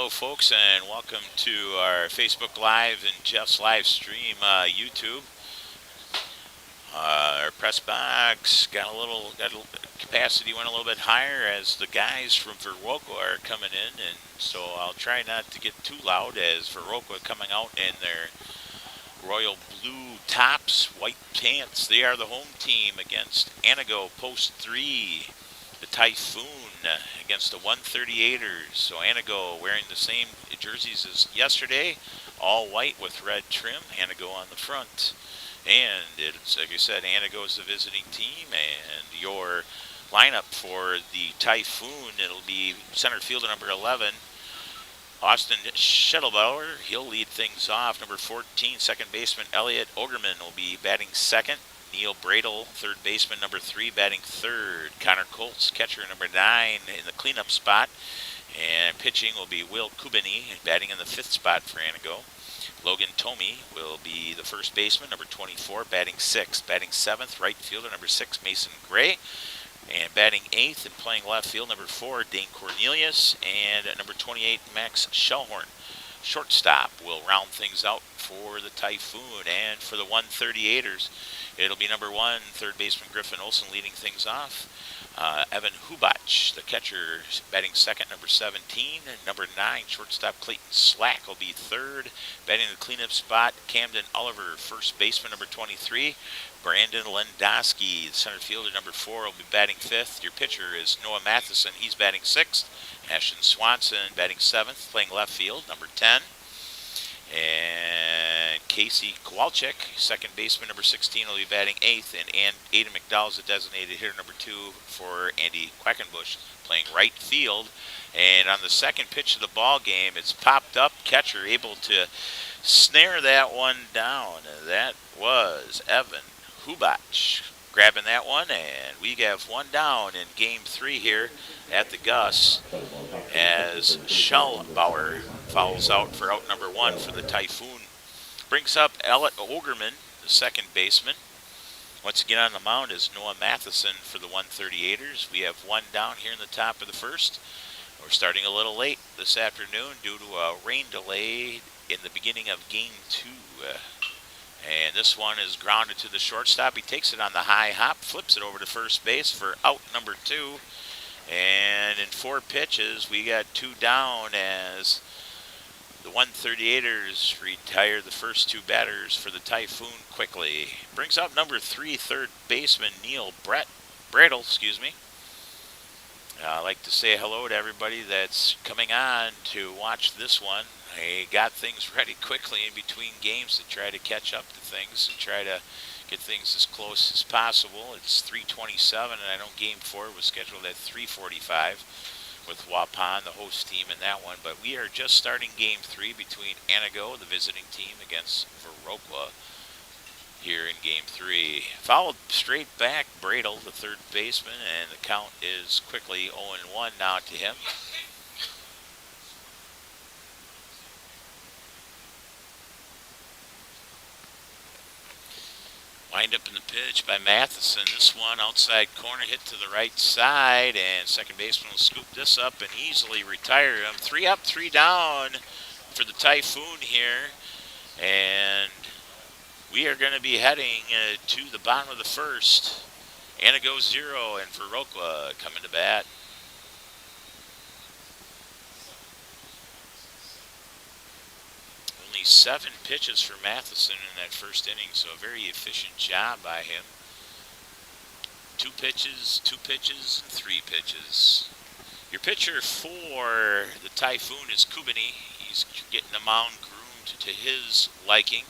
Hello, folks, and welcome to our Facebook Live and Jeff's live stream YouTube. Our press box got a little capacity went a little bit higher as the guys from Viroqua are coming in, and so I'll try not to get too loud as Viroqua coming out in their royal blue tops, white pants. They are the home team against Antigo, post 3. The Typhoon against the 138ers. So Antigo wearing the same jerseys as yesterday, all white with red trim. Antigo on the front. And it's, like I said, Antigo is the visiting team. And your lineup for the Typhoon, it'll be center fielder number 11, Austin Schettelbauer. He'll lead things off. Number 14, second baseman Elliot Ogerman will be batting second. Neil Bradle, third baseman, number 3, batting third. Connor Colts, catcher, number 9, in the cleanup spot. And pitching will be Will Kubini, batting in the 5th spot for Antigo. Logan Tomey will be the first baseman, number 24, batting 6th. Batting 7th, right fielder, number 6, Mason Gray. And batting 8th and playing left field, number 4, Dane Cornelius. And number 28, Max Shellhorn. Shortstop will round things out for the Typhoon. And for the 138ers, it'll be number 1, third baseman Griffin Olson leading things off. Evan Hubbach, the catcher, batting second, number 17. And number 9, shortstop Clayton Slack will be third. Batting the cleanup spot, Camden Oliver, first baseman, number 23. Brandon Lendowski, the center fielder, number 4, will be batting 5th. Your pitcher is Noah Matheson. He's batting 6th. Ashton Swanson batting 7th, playing left field, number 10. And Casey Kowalczyk, second baseman, number 16, will be batting 8th. And Aidan McDowell is the designated hitter, number 2, for Andy Quackenbush, playing right field. And on the second pitch of the ball game, it's popped up. Catcher able to snare that one down. That was Evan Hubbach grabbing that one, and we have one down in Game 3 here at the Gus as Shellbauer fouls out for out number 1 for the Typhoon. Brings up Elliot Ogerman, the second baseman. Once again on the mound is Noah Matheson for the 138ers. We have one down here in the top of the first. We're starting a little late this afternoon due to a rain delay in the beginning of Game 2. And this one is grounded to the shortstop. He takes it on the high hop, flips it over to first base for out number 2. And in 4 pitches, we got 2 down as the 138ers retire the first 2 batters for the Typhoon quickly. Brings up number 3, third baseman Neil Bradle. I'd like to say hello to everybody that's coming on to watch this one. I got things ready quickly in between games to try to catch up to things and try to get things as close as possible. It's 3:27, and I know Game 4 was scheduled at 3:45 with Waupun, the host team, in that one. But we are just starting Game 3 between Antigo, the visiting team, against Viroqua here in Game 3. Fouled straight back, Bradle, the third baseman, and the count is quickly 0-1 now to him. Wind up in the pitch by Matheson. This one outside corner hit to the right side, and second baseman will scoop this up and easily retire him. 3 up, 3 down for the Typhoon here, and we are going to be heading to the bottom of the first. Antigo 0 and Viroqua coming to bat. Only 7 pitches for Matheson in that first inning, so a very efficient job by him. 2 pitches, 2 pitches, 3 pitches. Your pitcher for the Typhoon is Kubini. He's getting the mound groomed to his liking.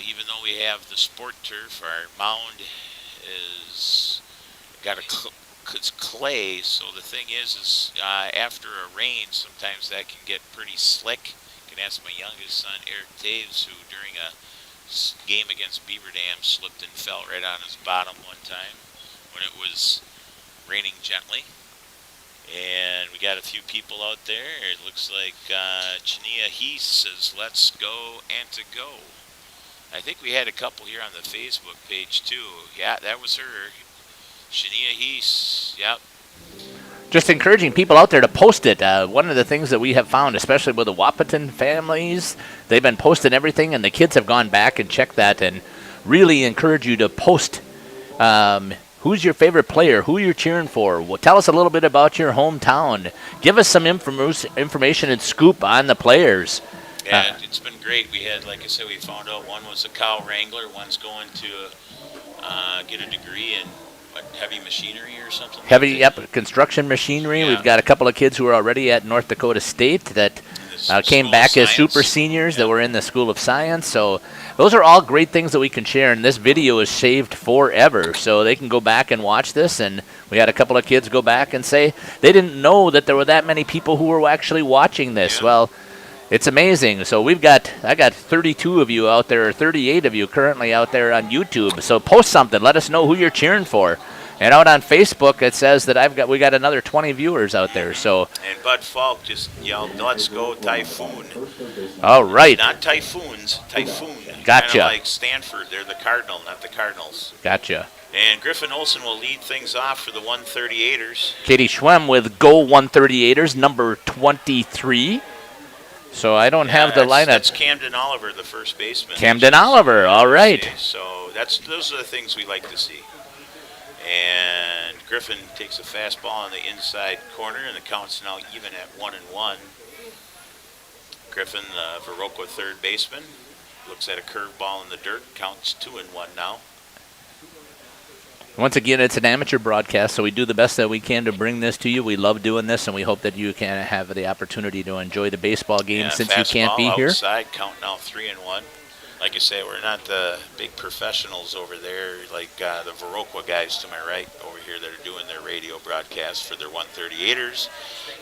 Even though we have the sport turf, our mound is got it's clay. So the thing is after a rain, sometimes that can get pretty slick. You can ask my youngest son, Eric Taves, who during a game against Beaver Dam slipped and fell right on his bottom one time when it was raining gently. And we got a few people out there. It looks like Chania Heath says, "Let's go Antigo." I think we had a couple here on the Facebook page too. Yeah, that was her. Chania Heath, yep. just encouraging people out there to post it. One of the things that we have found, especially with the Wahpeton families, they've been posting everything, and the kids have gone back and checked that, and really encourage you to post who's your favorite player, who you're cheering for. Well, tell us a little bit about your hometown. Give us some information and scoop on the players. Yeah, it's been great. We had, like I said, we found out one was a cow wrangler, one's going to get a degree in heavy machinery or something. Construction machinery. Yeah. We've got a couple of kids who are already at North Dakota State that came back as super seniors that were in the School of Science. So those are all great things that we can share, and this video is saved forever, so they can go back and watch this. And we had a couple of kids go back and say they didn't know that there were that many people who were actually watching this. Yeah. Well, it's amazing. So I got 32 of you out there, or 38 of you currently out there on YouTube. So post something. Let us know who you're cheering for. And out on Facebook, it says that we got another 20 viewers out there. So. And Bud Falk just yelled, "Let's go Typhoon!" All right. Not Typhoons, Typhoon. Gotcha. Kind of like Stanford, they're the Cardinal, not the Cardinals. Gotcha. And Griffin Olson will lead things off for the 138ers. Katie Schwem with Go 138ers, number 23. So I don't have the lineup. That's Camden Oliver, the first baseman. Camden Oliver, all right. So those are the things we like to see. And Griffin takes a fastball on the inside corner, and the count's now even at 1-1. Griffin, the Viroqua third baseman, looks at a curveball in the dirt. Counts 2-1 now. Once again, it's an amateur broadcast, so we do the best that we can to bring this to you. We love doing this, and we hope that you can have the opportunity to enjoy the baseball game since you can't be here. Outside, count now 3-1. Like I say, we're not the big professionals over there, like the Viroqua guys to my right over here that are doing their radio broadcast for their 138ers.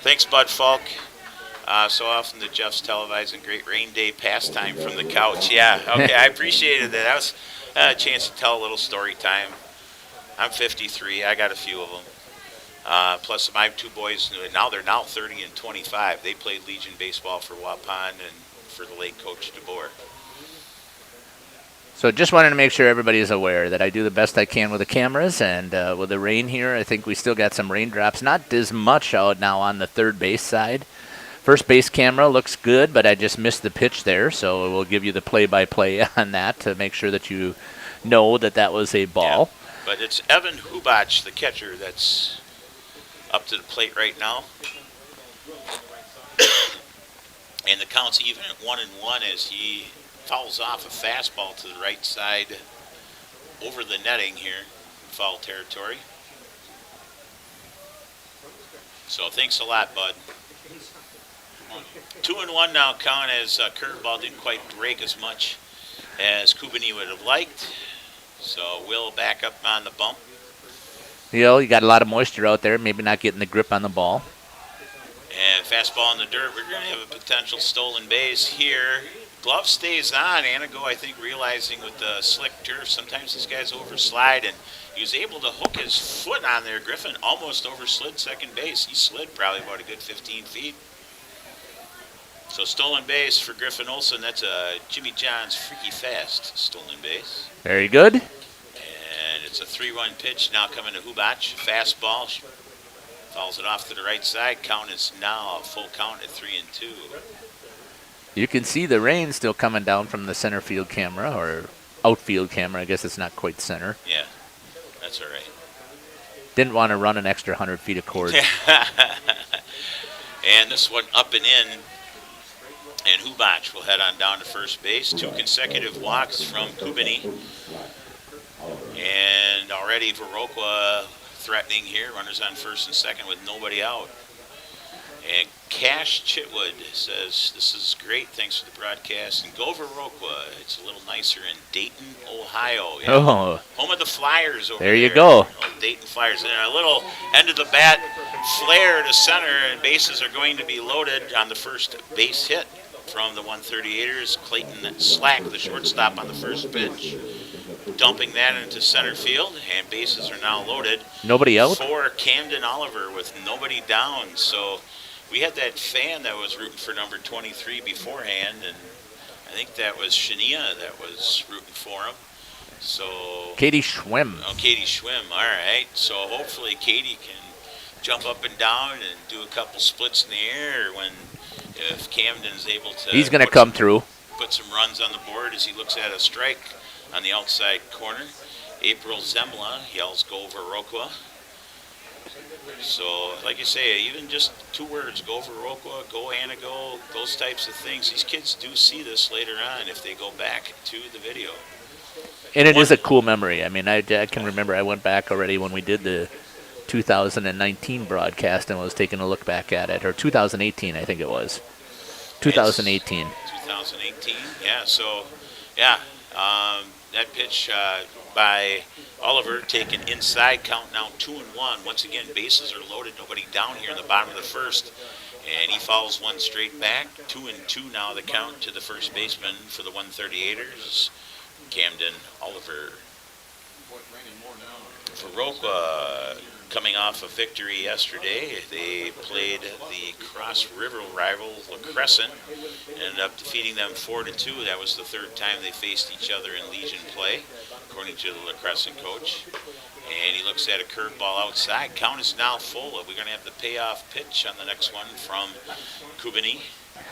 Thanks, Bud Falk. So often that Jeff's televising great rain day pastime from the couch. Yeah, okay, I appreciated that. That was a chance to tell a little story time. I'm 53. I got a few of them. Plus, my two boys, they're now 30 and 25. They played Legion baseball for Waupun and for the late Coach DeBoer. So just wanted to make sure everybody is aware that I do the best I can with the cameras, and with the rain here, I think we still got some raindrops. Not as much out now on the third base side. First base camera looks good, but I just missed the pitch there, so we'll give you the play-by-play on that to make sure that you know that was a ball. Yeah. But it's Evan Hubbach, the catcher, that's up to the plate right now. And the count's even at 1-1 as he fouls off a fastball to the right side over the netting here in foul territory. So thanks a lot, Bud. 2-1 now, count as curveball didn't quite break as much as Kubani would have liked. So Will back up on the bump. You got a lot of moisture out there, maybe not getting the grip on the ball. And fastball in the dirt. We're going to have a potential stolen base here. Glove stays on. Antigo, I think, realizing with the slick turf, sometimes these guys overslide, and he was able to hook his foot on there. Griffin almost overslid second base. He slid probably about a good 15 feet. So stolen base for Griffin Olson. That's a Jimmy John's freaky fast stolen base. Very good. And it's a 3-1 pitch now coming to Hubbach. Fastball. Fouls it off to the right side. Count is now a full count at 3-2. You can see the rain still coming down from the center field camera, or outfield camera. I guess it's not quite center. Yeah, that's all right. Didn't want to run an extra 100 feet of cord. And this one up and in. And Hubbach will head on down to first base. 2 consecutive walks from Kubani. And already Viroqua threatening here. Runners on first and second with nobody out. And Cash Chitwood says, "This is great. Thanks for the broadcast. And go Viroqua. It's a little nicer in Dayton, Ohio. Yeah, home of the Flyers over there. There you go. Dayton Flyers. And a little end of the bat flare to center, and bases are going to be loaded on the first base hit from the 138ers. Clayton Slack, the shortstop, on the first pitch, dumping that into center field, and bases are now loaded. Nobody out? For Camden Oliver with nobody down. So we had that fan that was rooting for number 23 beforehand, and I think that was Shania that was rooting for him. So Katie Schwem. Oh, Katie Schwem. All right. So hopefully Katie can jump up and down and do a couple splits in the air, or when if Camden's able to He's going to come through. Put some runs on the board as he looks at a strike on the outside corner. April Zemla yells, "Go Viroqua." So, like you say, even just 2 words, "Go Viroqua," "Go Antigo," those types of things. These kids do see this later on if they go back to the video. And it is a cool memory. I mean, I can remember I went back already when we did the 2019 broadcast and was taking a look back at it, or 2018, I think it was. 2018. 2018, yeah. So, yeah, that pitch by Oliver taken inside, count now 2-1. Once again, bases are loaded, nobody down here in the bottom of the first. And he fouls one straight back. 2-2 now the count to the first baseman for the 138ers, Camden Oliver. Viroqua coming off a victory yesterday. They played the Cross River rival La Crescent, ended up defeating them 4-2. That was the 3rd time they faced each other in Legion play, according to the La Crescent coach. And he looks at a curveball outside. Count is now full. We're going to have the payoff pitch on the next one from Kubini.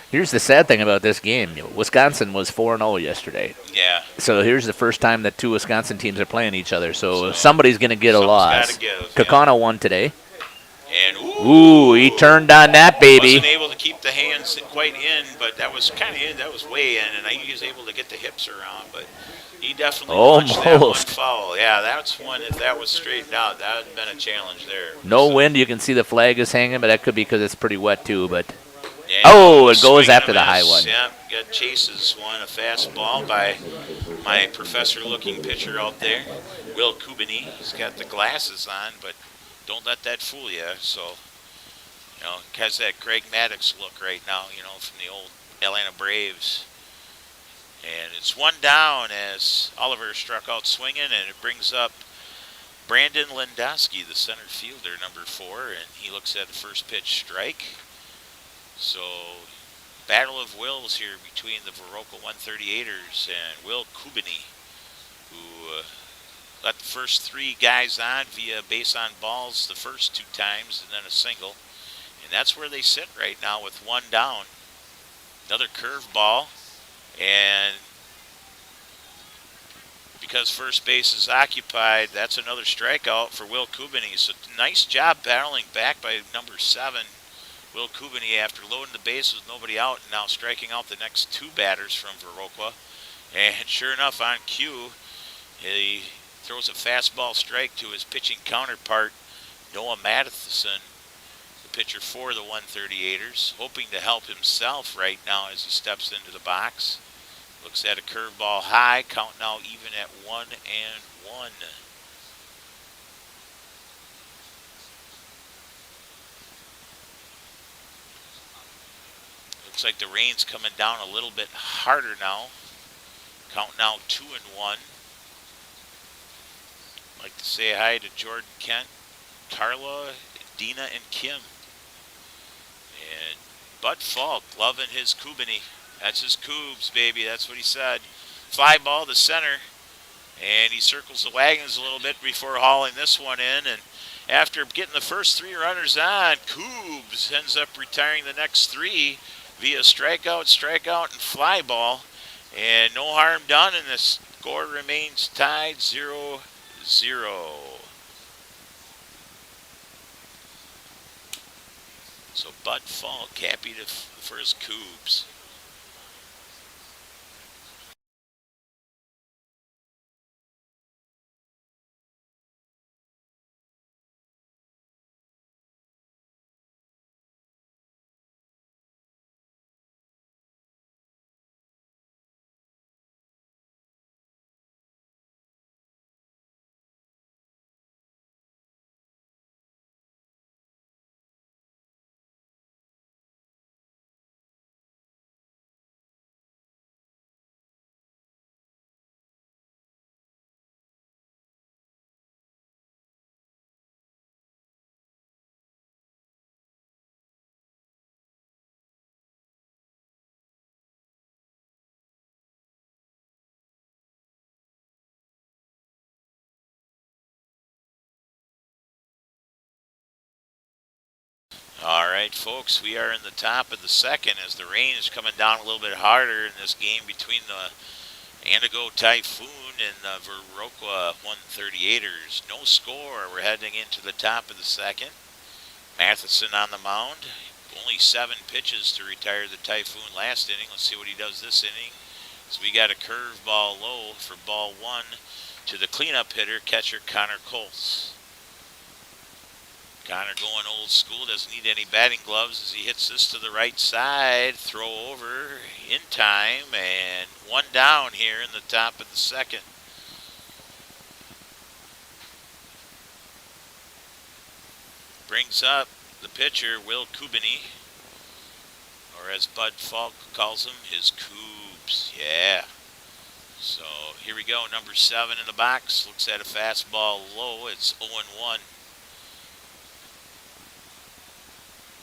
Here's the sad thing about this game. Wisconsin was 4-0 yesterday. Yeah. So here's the first time that 2 Wisconsin teams are playing each other. So somebody's going to get a loss. Kakana won today. And ooh, he turned on that baby. Wasn't able to keep the hands quite in, but that was kind of in. That was way in, and he was able to get the hips around, but he definitely punched that one foul. Yeah, that's one. If that was straightened out, that would have been a challenge there. No wind. You can see the flag is hanging, but that could be because it's pretty wet too. But yeah, it goes after the high one. Yeah, got chases one, a fastball by my professor-looking pitcher out there, Will Kubini. He's got the glasses on, but don't let that fool you. So, has that Greg Maddox look right now, from the old Atlanta Braves. And it's 1 down as Oliver struck out swinging, and it brings up Brandon Lendowski, the center fielder, number 4, and he looks at the first pitch strike. So, battle of wills here between the Viroqua 138ers and Will Kubini, who let the first 3 guys on via base on balls the first 2 times and then a single. And that's where they sit right now with 1 down. Another curveball. And because first base is occupied, that's another strikeout for Will Kubini. So nice job battling back by number 7, Will Kubini, after loading the base with nobody out and now striking out the next 2 batters from Viroqua. And sure enough, on cue, he throws a fastball strike to his pitching counterpart, Noah Matheson, the pitcher for the 138ers, hoping to help himself right now as he steps into the box. Looks at a curveball high, count now even at 1-1. Looks like the rain's coming down a little bit harder now. Count now 2-1. I'd like to say hi to Jordan Kent, Carla, Dina, and Kim. And Bud Falk loving his Kubini. That's his Coobs, baby. That's what he said. Fly ball to center. And he circles the wagons a little bit before hauling this one in. And after getting the first 3 runners on, Coobs ends up retiring the next 3 via strikeout, and fly ball. And no harm done, and the score remains tied 0-0. So Bud Falk happy for his Coobs. right, folks, we are in the top of the second as the rain is coming down a little bit harder in this game between the Antigo Typhoon and the Viroqua 138ers. No score. We're heading into the top of the second. Matheson on the mound. Only 7 pitches to retire the Typhoon last inning. Let's see what he does this inning. So we got a curveball low for ball 1 to the cleanup hitter, catcher Connor Colts. Connor going old school, doesn't need any batting gloves as he hits this to the right side. Throw over in time, and 1 down here in the top of the second. Brings up the pitcher, Will Kubini, or as Bud Falk calls him, his Coobs. Yeah. So here we go, number 7 in the box. Looks at a fastball low. It's 0-1.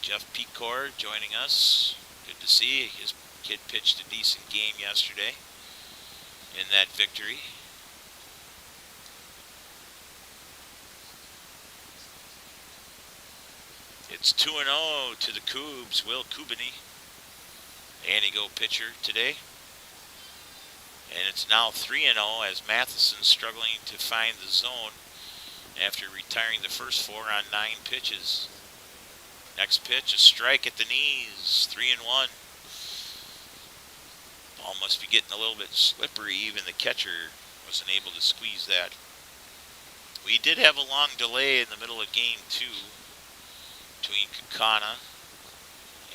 Jeff Pecor joining us. Good to see. His kid pitched a decent game yesterday in that victory. It's 2-0 to the Coobs. Will Kubini, Antigo pitcher today. And it's now 3-0 as Matheson's struggling to find the zone after retiring the first 4 on 9 pitches. Next pitch, a strike at the knees, 3-1. Ball must be getting a little bit slippery. Even the catcher wasn't able to squeeze that. We did have a long delay in the middle of game 2 between Kakana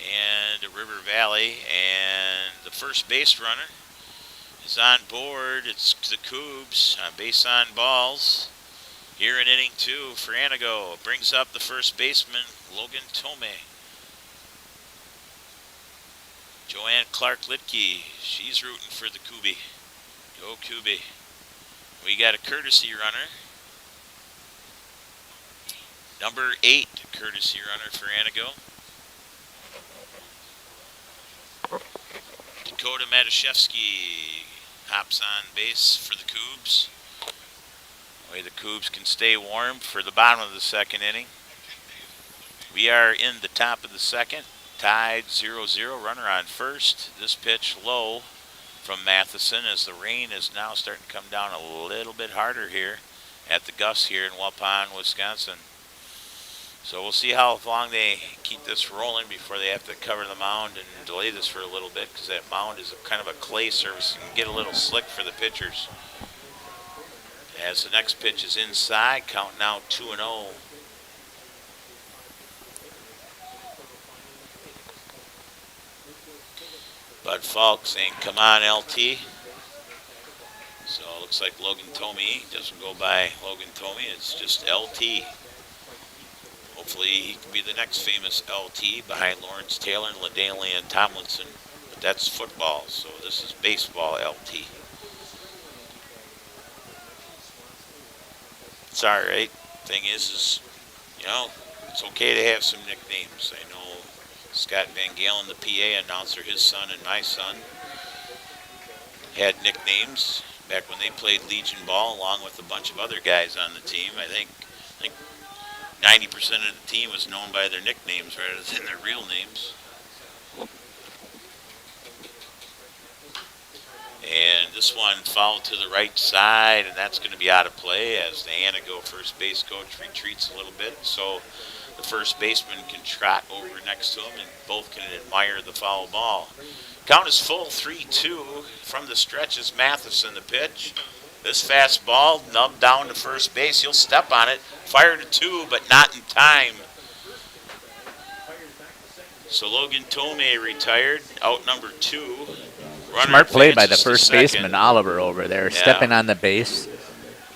and River Valley, and the first base runner is on board. It's the Coobs on base on balls. Here in inning 2 for Antigo. Brings up the first baseman, Logan Tomei. Joanne Clark-Litke, she's rooting for the Kubi. Go Kubi. We got a courtesy runner. Number 8, courtesy runner for Antigo. Dakota Matuszewski hops on base for the Coobs. Way the Coobs can stay warm for the bottom of the second inning. We are in the top of the second, tied 0-0, runner on first. This pitch low from Matheson as the rain is now starting to come down a little bit harder here at the Gus here in Waupun, Wisconsin. So we'll see how long they keep this rolling before they have to cover the mound and delay this for a little bit, because that mound is kind of a clay surface. It can get a little slick for the pitchers. As the next pitch is inside, count now 2-0. Bud Falk saying, come on, LT. So it looks like Logan Tomei doesn't go by Logan Tomei, it's just LT. Hopefully he can be the next famous LT behind Lawrence Taylor and LaDainian Tomlinson. But that's football, so this is baseball LT. It's all right. Thing is, you know, it's okay to have some nicknames. I know Scott Van Galen, the PA announcer, his son and my son had nicknames back when they played Legion ball along with a bunch of other guys on the team. I think 90% of the team was known by their nicknames rather than their real names. And this one fouled to the right side, and that's going to be out of play as the Antigo first base coach retreats a little bit. So the first baseman can trot over next to him, and both can admire the foul ball. Count is full, 3-2 from the stretch is Matheson, the pitch. This fastball nubbed down to first base. He'll step on it, fire to 2, but not in time. So Logan Tomei retired, out number 2. Smart play by the first baseman, Oliver, over there, stepping on the base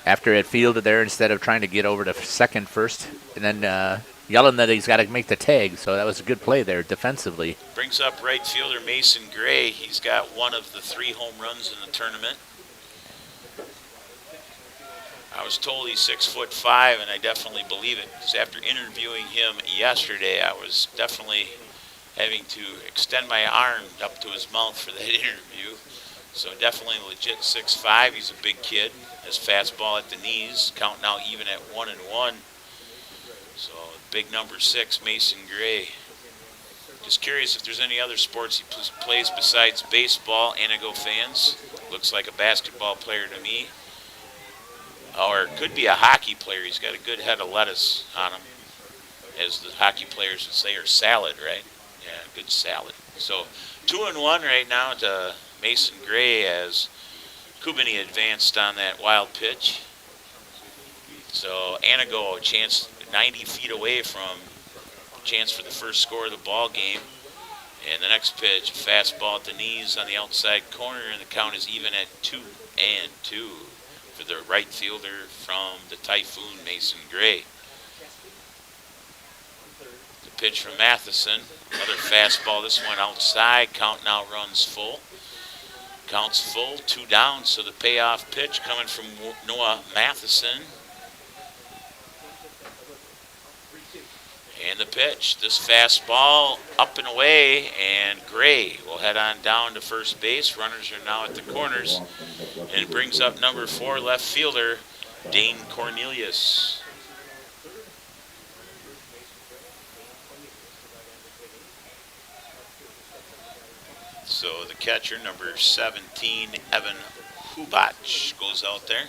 after it fielded there instead of trying to get over to second first, and then yelling that he's got to make the tag. So that was a good play there defensively. Brings up right fielder Mason Gray. He's got one of the 3 home runs in the tournament. I was told he's 6'5", and I definitely believe it, because after interviewing him yesterday, I was definitely having to extend my arm up to his mouth for that interview. So definitely legit 6'5". He's a big kid. His fastball at the knees. Count now even at 1-1. So big number 6, Mason Gray. Just curious if there's any other sports he plays besides baseball. Antigo fans. Looks like a basketball player to me. Or it could be a hockey player. He's got a good head of lettuce on him. As the hockey players would say, or salad, right? Yeah, good salad. So 2-1 right now to Mason Gray as Kubini advanced on that wild pitch. So Antigo, a chance 90 feet away from chance for the first score of the ball game. And the next pitch, a fastball at the knees on the outside corner, and the count is even at 2-2 for the right fielder from the Typhoon, Mason Gray. The pitch from Matheson, another fastball, this one outside, count now runs full. Counts full, 2 down, so the payoff pitch coming from Noah Matheson. And the pitch, this fastball up and away, and Gray will head on down to first base. Runners are now at the corners, and it brings up number 4 left fielder, Dane Cornelius. So the catcher, number 17, Evan Hubbach, goes out there.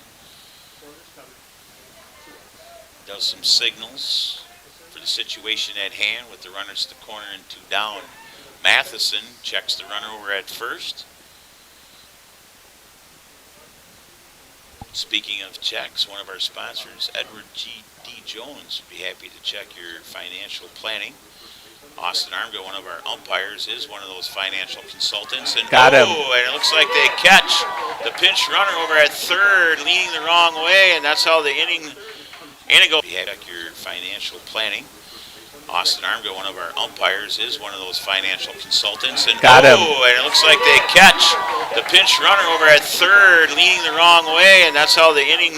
Does some signals for the situation at hand with the runners at the corner and 2 down. Matheson checks the runner over at first. Speaking of checks, one of our sponsors, Edward G.D. Jones, would be happy to check your financial planning. Austin Armgo, one of our umpires, is one of those financial consultants. And Got him. And it looks like they catch the pinch runner over at third, leaning the wrong way, and that's how the inning Antigo. Check your financial planning. Austin Armgo, one of our umpires, is one of those financial consultants. And Got him. And it looks like they catch the pinch runner over at third, leaning the wrong way, and that's how the inning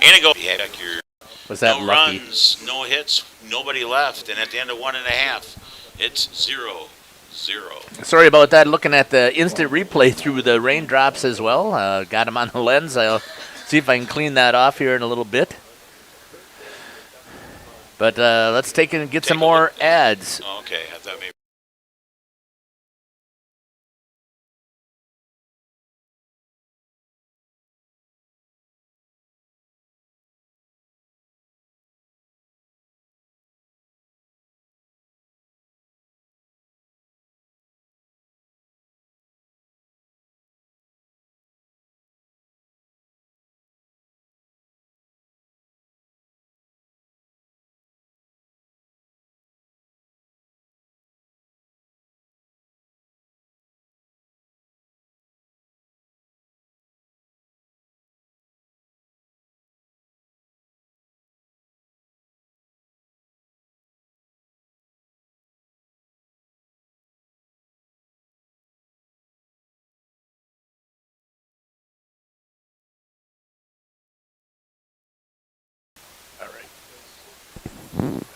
Antigo. Check your Was that no lucky? runs, no hits, nobody left, and at the end of 1.5, it's 0-0. Sorry about that. Looking at the instant replay through the raindrops as well. Got him on the lens. I'll see if I can clean that off here in a little bit. But let's take and get some more ads. Oh, okay, I thought maybe.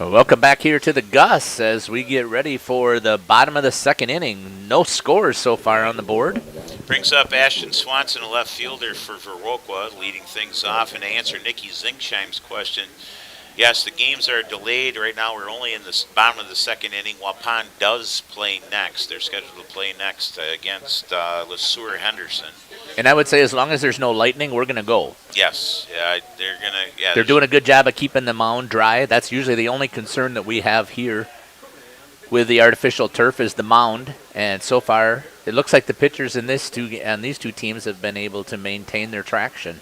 Welcome back here to the Gus as we get ready for the bottom of the second inning. No scores so far on the board. Brings up Ashton Swanson, a left fielder for Viroqua, leading things off. And to answer Nikki Zingsheim's question, yes, the games are delayed. Right now we're only in the bottom of the second inning. Waupun does play next. They're scheduled to play next against LeSueur Henderson. And I would say as long as there's no lightning, we're going to go. Yes, yeah, they're going to. Yeah, They're doing a good job of keeping the mound dry. That's usually the only concern that we have here with the artificial turf is the mound. And so far, it looks like the pitchers in these two teams have been able to maintain their traction.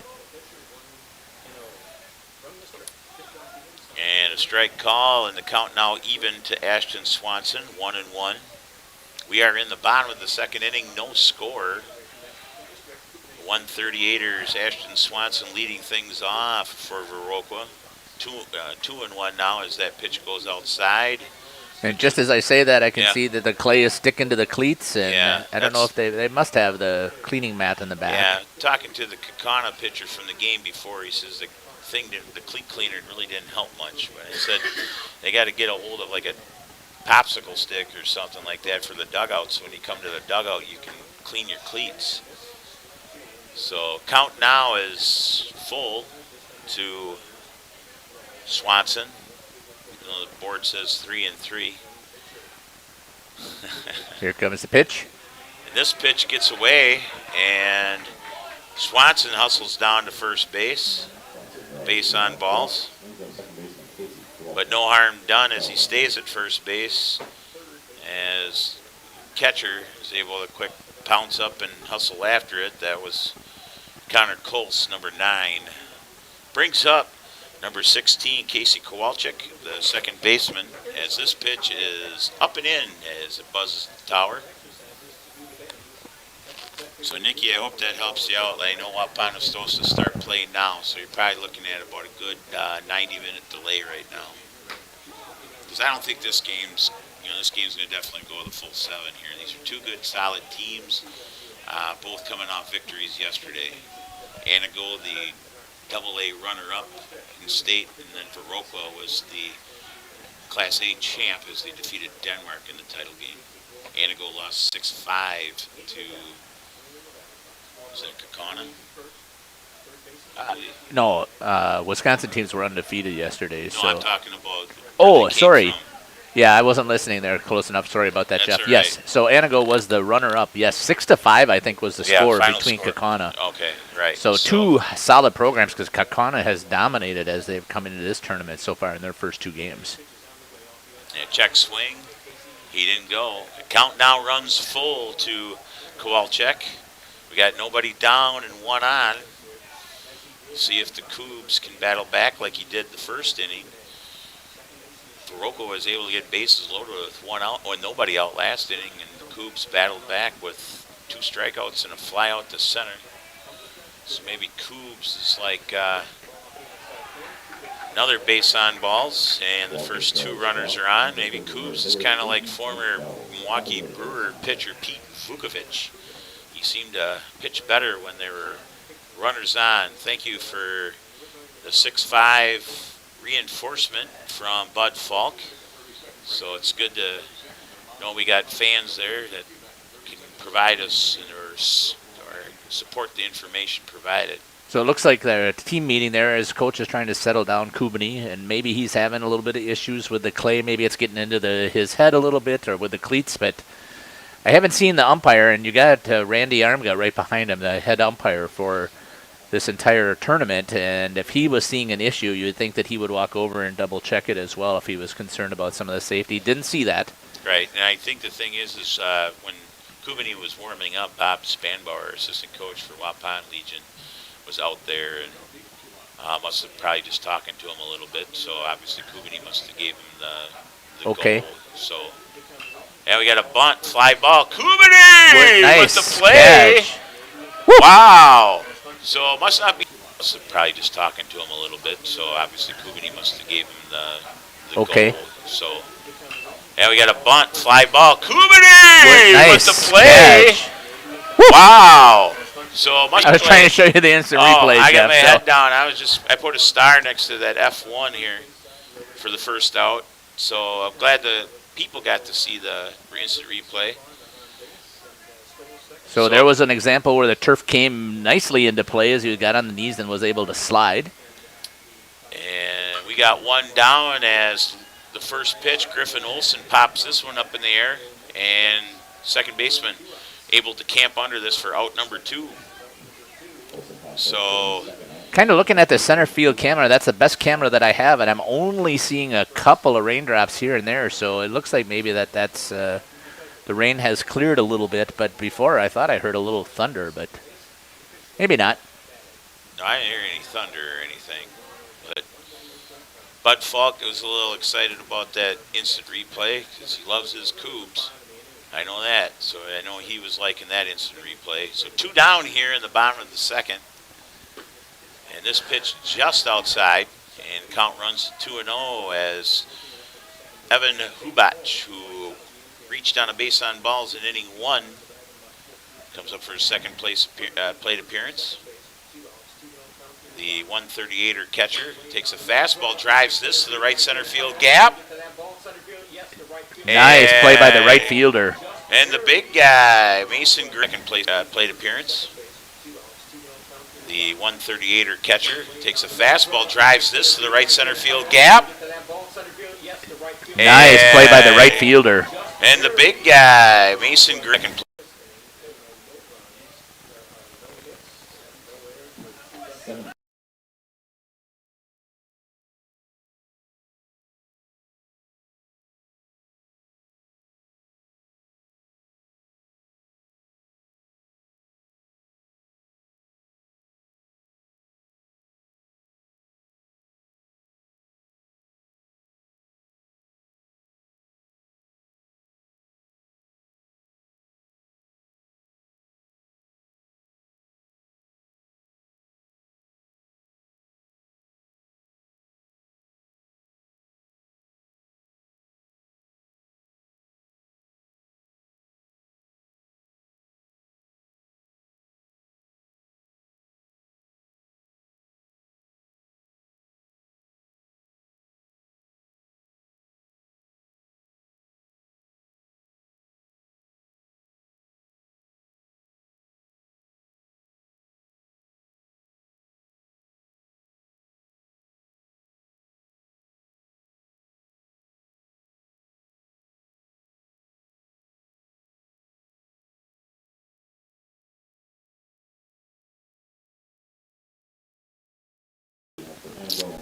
And a strike call, and the count now even to Ashton Swanson, 1-1. We are in the bottom of the second inning, no score. 138ers, Ashton Swanson leading things off for Viroqua. 2-1 now as that pitch goes outside. And just as I say that, I can see that the clay is sticking to the cleats, and I don't know if they must have the cleaning mat in the back. Yeah, talking to the Kakana pitcher from the game before, he says the cleat cleaner really didn't help much. But he said they got to get a hold of like a popsicle stick or something like that for the dugout, so when you come to the dugout, you can clean your cleats. So count now is full to Swanson. The board says 3-3. Here comes the pitch. And this pitch gets away, and Swanson hustles down to first base. Base on balls. But no harm done as he stays at first base, as catcher is able to quick pounce up and hustle after it. That was Connor Colts, number 9. Brings up number 16, Casey Kowalczyk, the second baseman, as this pitch is up and in as it buzzes the tower. So, Nikki, I hope that helps you out. I know Waupun is supposed to start playing now, so you're probably looking at about a good 90-minute delay right now. Because I don't think this game's going to definitely go the full 7 here. These are two good, solid teams, both coming off victories yesterday. Antigo, the AA runner-up in state, and then Viroqua was the Class A champ as they defeated Denmark in the title game. Antigo lost 6-5 to... Was that Kakana? No, Wisconsin teams were undefeated yesterday. No, so. I'm talking about. Oh, sorry. Yeah, I wasn't listening there close enough. Sorry about that, That's Jeff. Right. Yes, so Antigo was the runner-up. Yes, 6-5, I think, was the score between score. Kakana. Okay, right. So two solid programs because Kakana has dominated as they've come into this tournament so far in their first 2 games. Yeah, check swing. He didn't go. The count now runs full to Kowalczyk. We got nobody down and 1 on. See if the Cougs can battle back like he did the first inning. Viroqua was able to get bases loaded with 1 out, or nobody out last inning, and the Cougs battled back with 2 strikeouts and a fly out to center. So maybe Cougs is like another base on balls, and the first 2 runners are on. Maybe Cougs is kind of like former Milwaukee Brewer pitcher Pete Vukovic. He seemed to pitch better when there were runners on. Thank you for the 6-5 reinforcement from Bud Falk. So it's good to know we got fans there that can provide us or support the information provided. So it looks like the team meeting there as coach is trying to settle down Kubany, and maybe he's having a little bit of issues with the clay. Maybe it's getting into his head a little bit or with the cleats, but I haven't seen the umpire, and you got Randy Armga right behind him, the head umpire for this entire tournament, and if he was seeing an issue, you would think that he would walk over and double-check it as well if he was concerned about some of the safety. Didn't see that. Right, and I think the thing is when Kubany was warming up, Bob Spanbauer, assistant coach for Waupun Legion, was out there and must have probably just talking to him a little bit, so obviously Kubany must have gave him the okay goal. So, yeah, we got a bunt, fly ball. Kubany nice with the play. Wow. So it must not be. Must have probably just talking to him a little bit. So obviously Kubany must have gave him the okay goal. So, yeah, we got a bunt, fly ball. Kubany nice with the play. Wow. So I was trying to show you the instant replay. I got Jeff, my head down. I put a star next to that F1 here for the first out. So I'm glad the people got to see the instant replay. So there was an example where the turf came nicely into play as he got on the knees and was able to slide. And we got 1 down as the first pitch, Griffin Olson pops this one up in the air, and second baseman able to camp under this for out number 2. So kind of looking at the center field camera, that's the best camera that I have, and I'm only seeing a couple of raindrops here and there, so it looks like maybe that's the rain has cleared a little bit, but before I thought I heard a little thunder, but maybe not. No, I didn't hear any thunder or anything. But Bud Falk was a little excited about that instant replay because he loves his Cougs. I know that, so I know he was liking that instant replay. So 2 down here in the bottom of the second. And this pitch just outside, and count runs to 2-0 as Evan Hubbach, who reached on a base on balls in inning 1, comes up for his second plate appearance. The 138er catcher takes a fastball, drives this to the right center field gap. Nice play by the right fielder. And the big guy, Mason Griffin, plate appearance. The 138er catcher takes a fastball, drives this to the right center field gap. Nice play by the right fielder. And the big guy, Mason Griffin.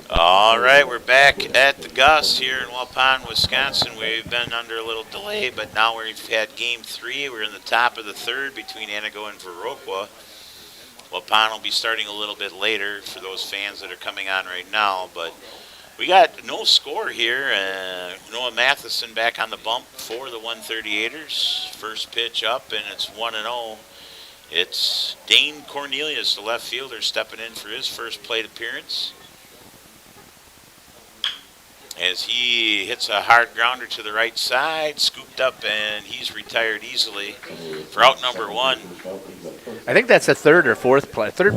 All right, we're back at the Gus here in Waupun, Wisconsin. We've been under a little delay, but now we've had game 3. We're in the top of the third between Antigo and Viroqua. Waupun will be starting a little bit later for those fans that are coming on right now, but we got no score here. Noah Matheson back on the bump for the 138ers. First pitch up, and it's 1-0. It's Dane Cornelius, the left fielder, stepping in for his first plate appearance, as he hits a hard grounder to the right side, scooped up, and he's retired easily for out number 1. I think that's the third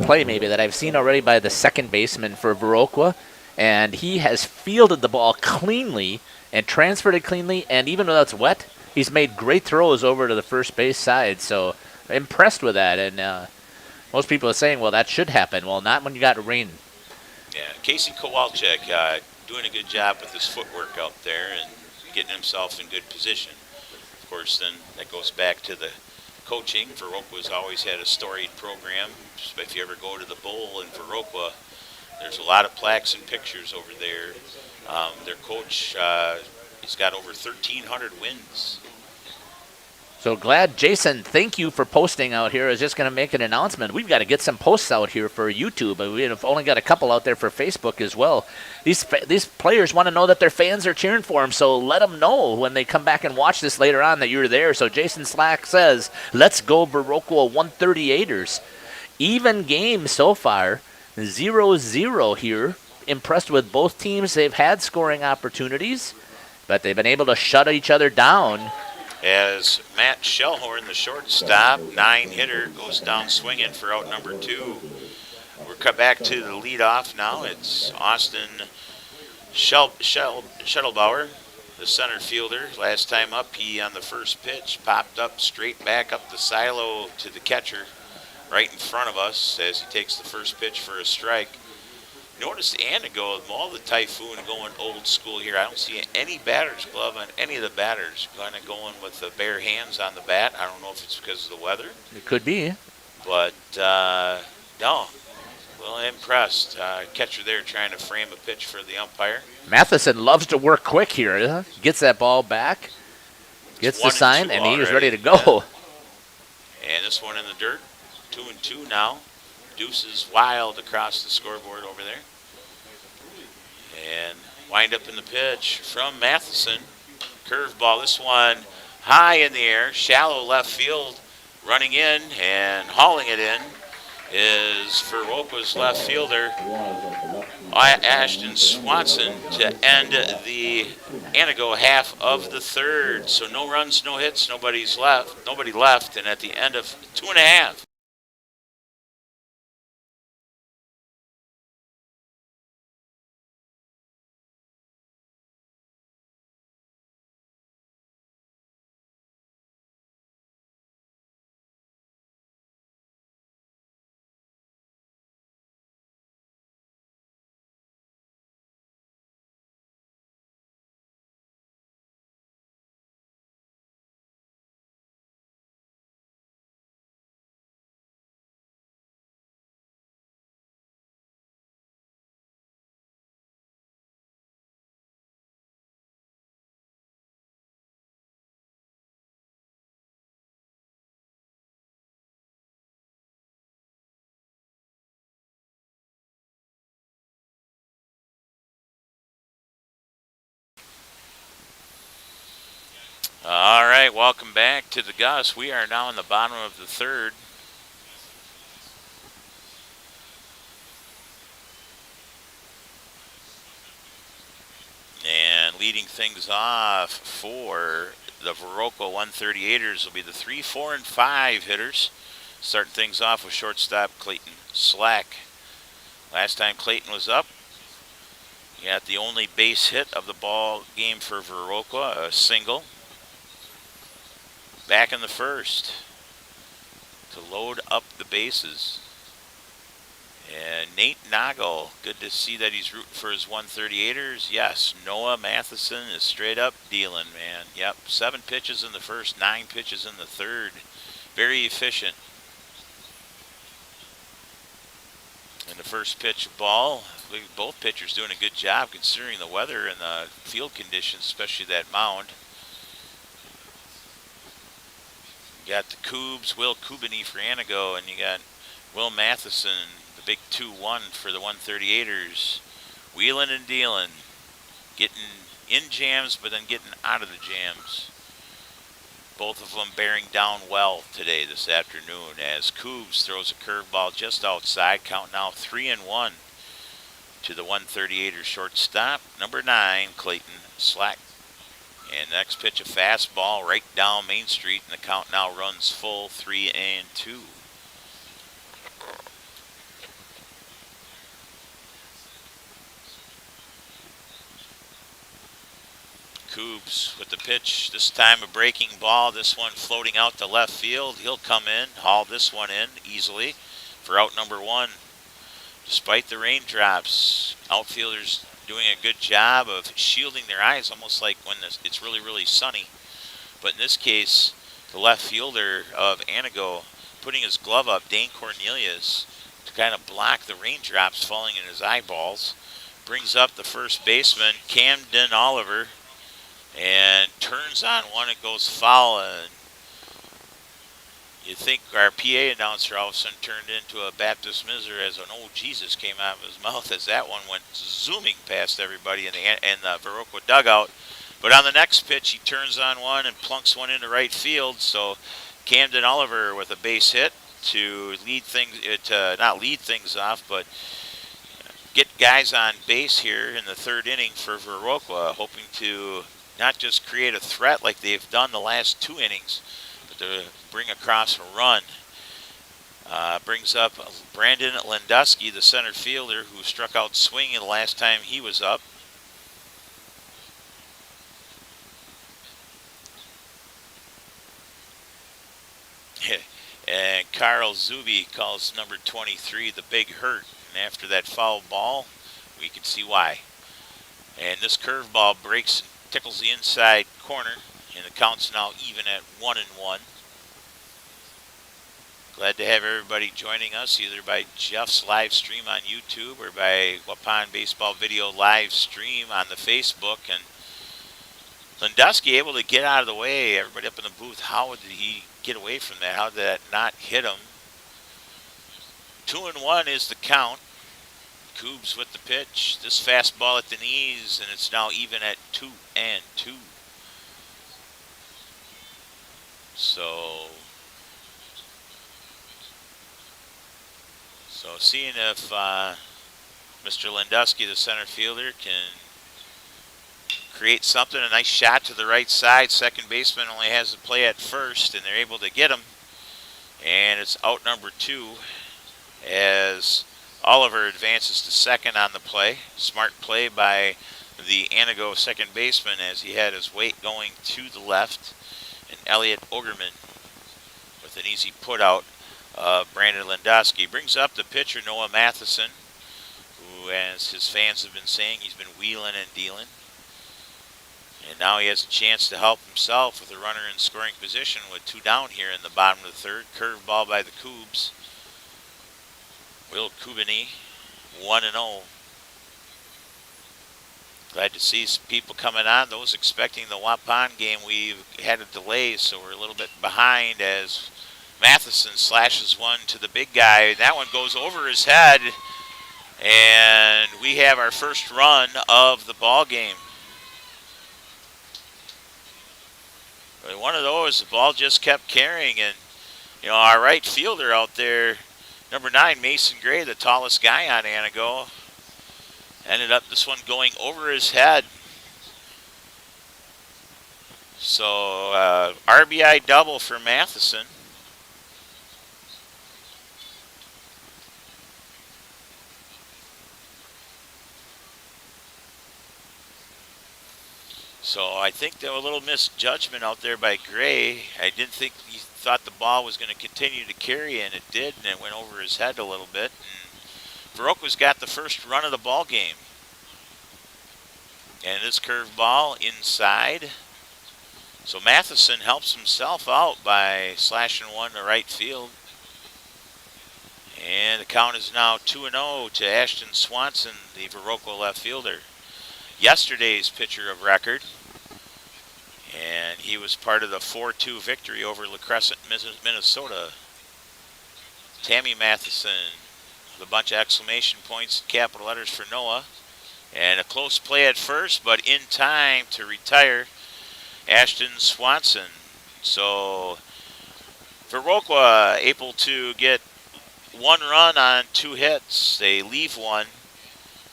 play maybe that I've seen already by the second baseman for Viroqua, and he has fielded the ball cleanly and transferred it cleanly, and even though it's wet, he's made great throws over to the first base side. So impressed with that, and most people are saying, well, that should happen. Well, not when you got rain. Yeah, Casey Kowalczyk doing a good job with his footwork out there and getting himself in good position. Of course, then that goes back to the coaching. Viroqua's always had a storied program. If you ever go to the bowl in Viroqua, there's a lot of plaques and pictures over there. Their coach, he's got over 1,300 wins. So glad, Jason, thank you for posting out here. I was just going to make an announcement. We've got to get some posts out here for YouTube. We've only got a couple out there for Facebook as well. These players want to know that their fans are cheering for them, so let them know when they come back and watch this later on that you're there. So Jason Slack says, let's go Viroqua 138ers. Even game so far, 0-0 here. Impressed with both teams. They've had scoring opportunities, but they've been able to shut each other down. As Matt Shellhorn, the shortstop, 9-hitter, goes down swinging for out number 2. We're cut back to the leadoff now. It's Austin Shuttlebauer, the center fielder. Last time up, he on the first pitch popped up straight back up the silo to the catcher right in front of us as he takes the first pitch for a strike. Notice Antigo, all the Typhoon going old school here. I don't see any batter's glove on any of the batters. Kind of going with the bare hands on the bat. I don't know if it's because of the weather. It could be. But, no. Well, impressed. Catcher there trying to frame a pitch for the umpire. Matheson loves to work quick here. Huh? Gets that ball back. Gets the sign, and he is ready to go. Yeah. And this one in the dirt. 2-2 now. Deuce is wild across the scoreboard over there. And wind up in the pitch from Matheson. Curveball, this one high in the air, shallow left field, running in and hauling it in is Viroqua's left fielder, Ashton Swanson, to end the Antigo half of the third. So no runs, no hits, nobody left, and at the end of 2.5. All right, welcome back to the Gus. We are now in the bottom of the third. And leading things off for the Viroqua 138ers will be the 3, 4, and 5 hitters. Starting things off with shortstop Clayton Slack. Last time Clayton was up, he got the only base hit of the ball game for Viroqua, a single. Back in the first to load up the bases. And Nate Nagel, good to see that he's rooting for his 138ers. Yes, Noah Matheson is straight up dealing, man. Yep, 7 pitches in the first, 9 pitches in the third. Very efficient. And the first pitch ball, both pitchers doing a good job considering the weather and the field conditions, especially that mound. You got the Coobs, Will Kubany for Antigo, and you got Will Matheson, the big 2-1 for the 138ers. Wheeling and dealing. Getting in jams, but then getting out of the jams. Both of them bearing down well today, this afternoon, as Coobs throws a curveball just outside, count now 3-1 to the 138ers shortstop, number 9, Clayton Slack. And next pitch, a fastball right down Main Street, and the count now runs full, 3-2. Coobs with the pitch, this time a breaking ball, this one floating out to left field. He'll come in, haul this one in easily for out number 1. Despite the raindrops, outfielders doing a good job of shielding their eyes, almost like when it's really, really sunny. But in this case, the left fielder of Antigo putting his glove up, Dane Cornelius, to kind of block the raindrops falling in his eyeballs. Brings up the first baseman, Camden Oliver, and turns on one. It goes foul, and you think our PA announcer all of a sudden turned into a Baptist Miser as an "oh Jesus" came out of his mouth as that one went zooming past everybody in the Viroqua dugout. But on the next pitch, he turns on one and plunks one into right field. So Camden Oliver with a base hit to not lead things off, but get guys on base here in the third inning for Viroqua, hoping to not just create a threat like they've done the last 2 innings, but to bring across a run. Brings up Brandon Lendusky, the center fielder, who struck out swinging the last time he was up. And Carl Zuby calls number 23 the big hurt. And after that foul ball, we can see why. And this curveball breaks, tickles the inside corner, and the count's now even at 1-1. Glad to have everybody joining us, either by Jeff's live stream on YouTube or by Waupun Baseball Video live stream on the Facebook. And Lendusky able to get out of the way. Everybody up in the booth, how did he get away from that? How did that not hit him? 2-1 is the count. Coobs with the pitch. This fastball at the knees, and it's now even at 2-2. So seeing if Mr. Lendusky, the center fielder, can create something. A nice shot to the right side. Second baseman only has to play at first, and they're able to get him. And it's out number 2 as Oliver advances to second on the play. Smart play by the Antigo second baseman as he had his weight going to the left. And Elliot Ogerman with an easy put out. Brandon Lendusky brings up the pitcher Noah Matheson, who, as his fans have been saying, he's been wheeling and dealing. And now he has a chance to help himself with a runner in scoring position with 2 down here in the bottom of the third. Curved ball by the Coobs. Will Kubany, 1-0. Glad to see some people coming on. Those expecting the Waupun game, we've had a delay, so we're a little bit behind as Matheson slashes one to the big guy. That one goes over his head, and we have our first run of the ball game. one of those, the ball just kept carrying, and our right fielder out there, number 9, Mason Gray, the tallest guy on Antigo, ended up this one going over his head. So RBI double for Matheson. So I think there was a little misjudgment out there by Gray. I didn't think he thought the ball was going to continue to carry, and it did, and it went over his head a little bit. And Viroqua's got the first run of the ball game. And this curved ball inside. So Matheson helps himself out by slashing one to right field. And the count is now 2-0 to Ashton Swanson, the Viroqua left fielder. Yesterday's pitcher of record. And he was part of the 4-2 victory over La Crescent, Minnesota. Tammy Matheson with a bunch of exclamation points and capital letters for Noah. And a close play at first, but in time to retire Ashton Swanson. So Viroqua able to get 1 run on 2 hits. They leave 1.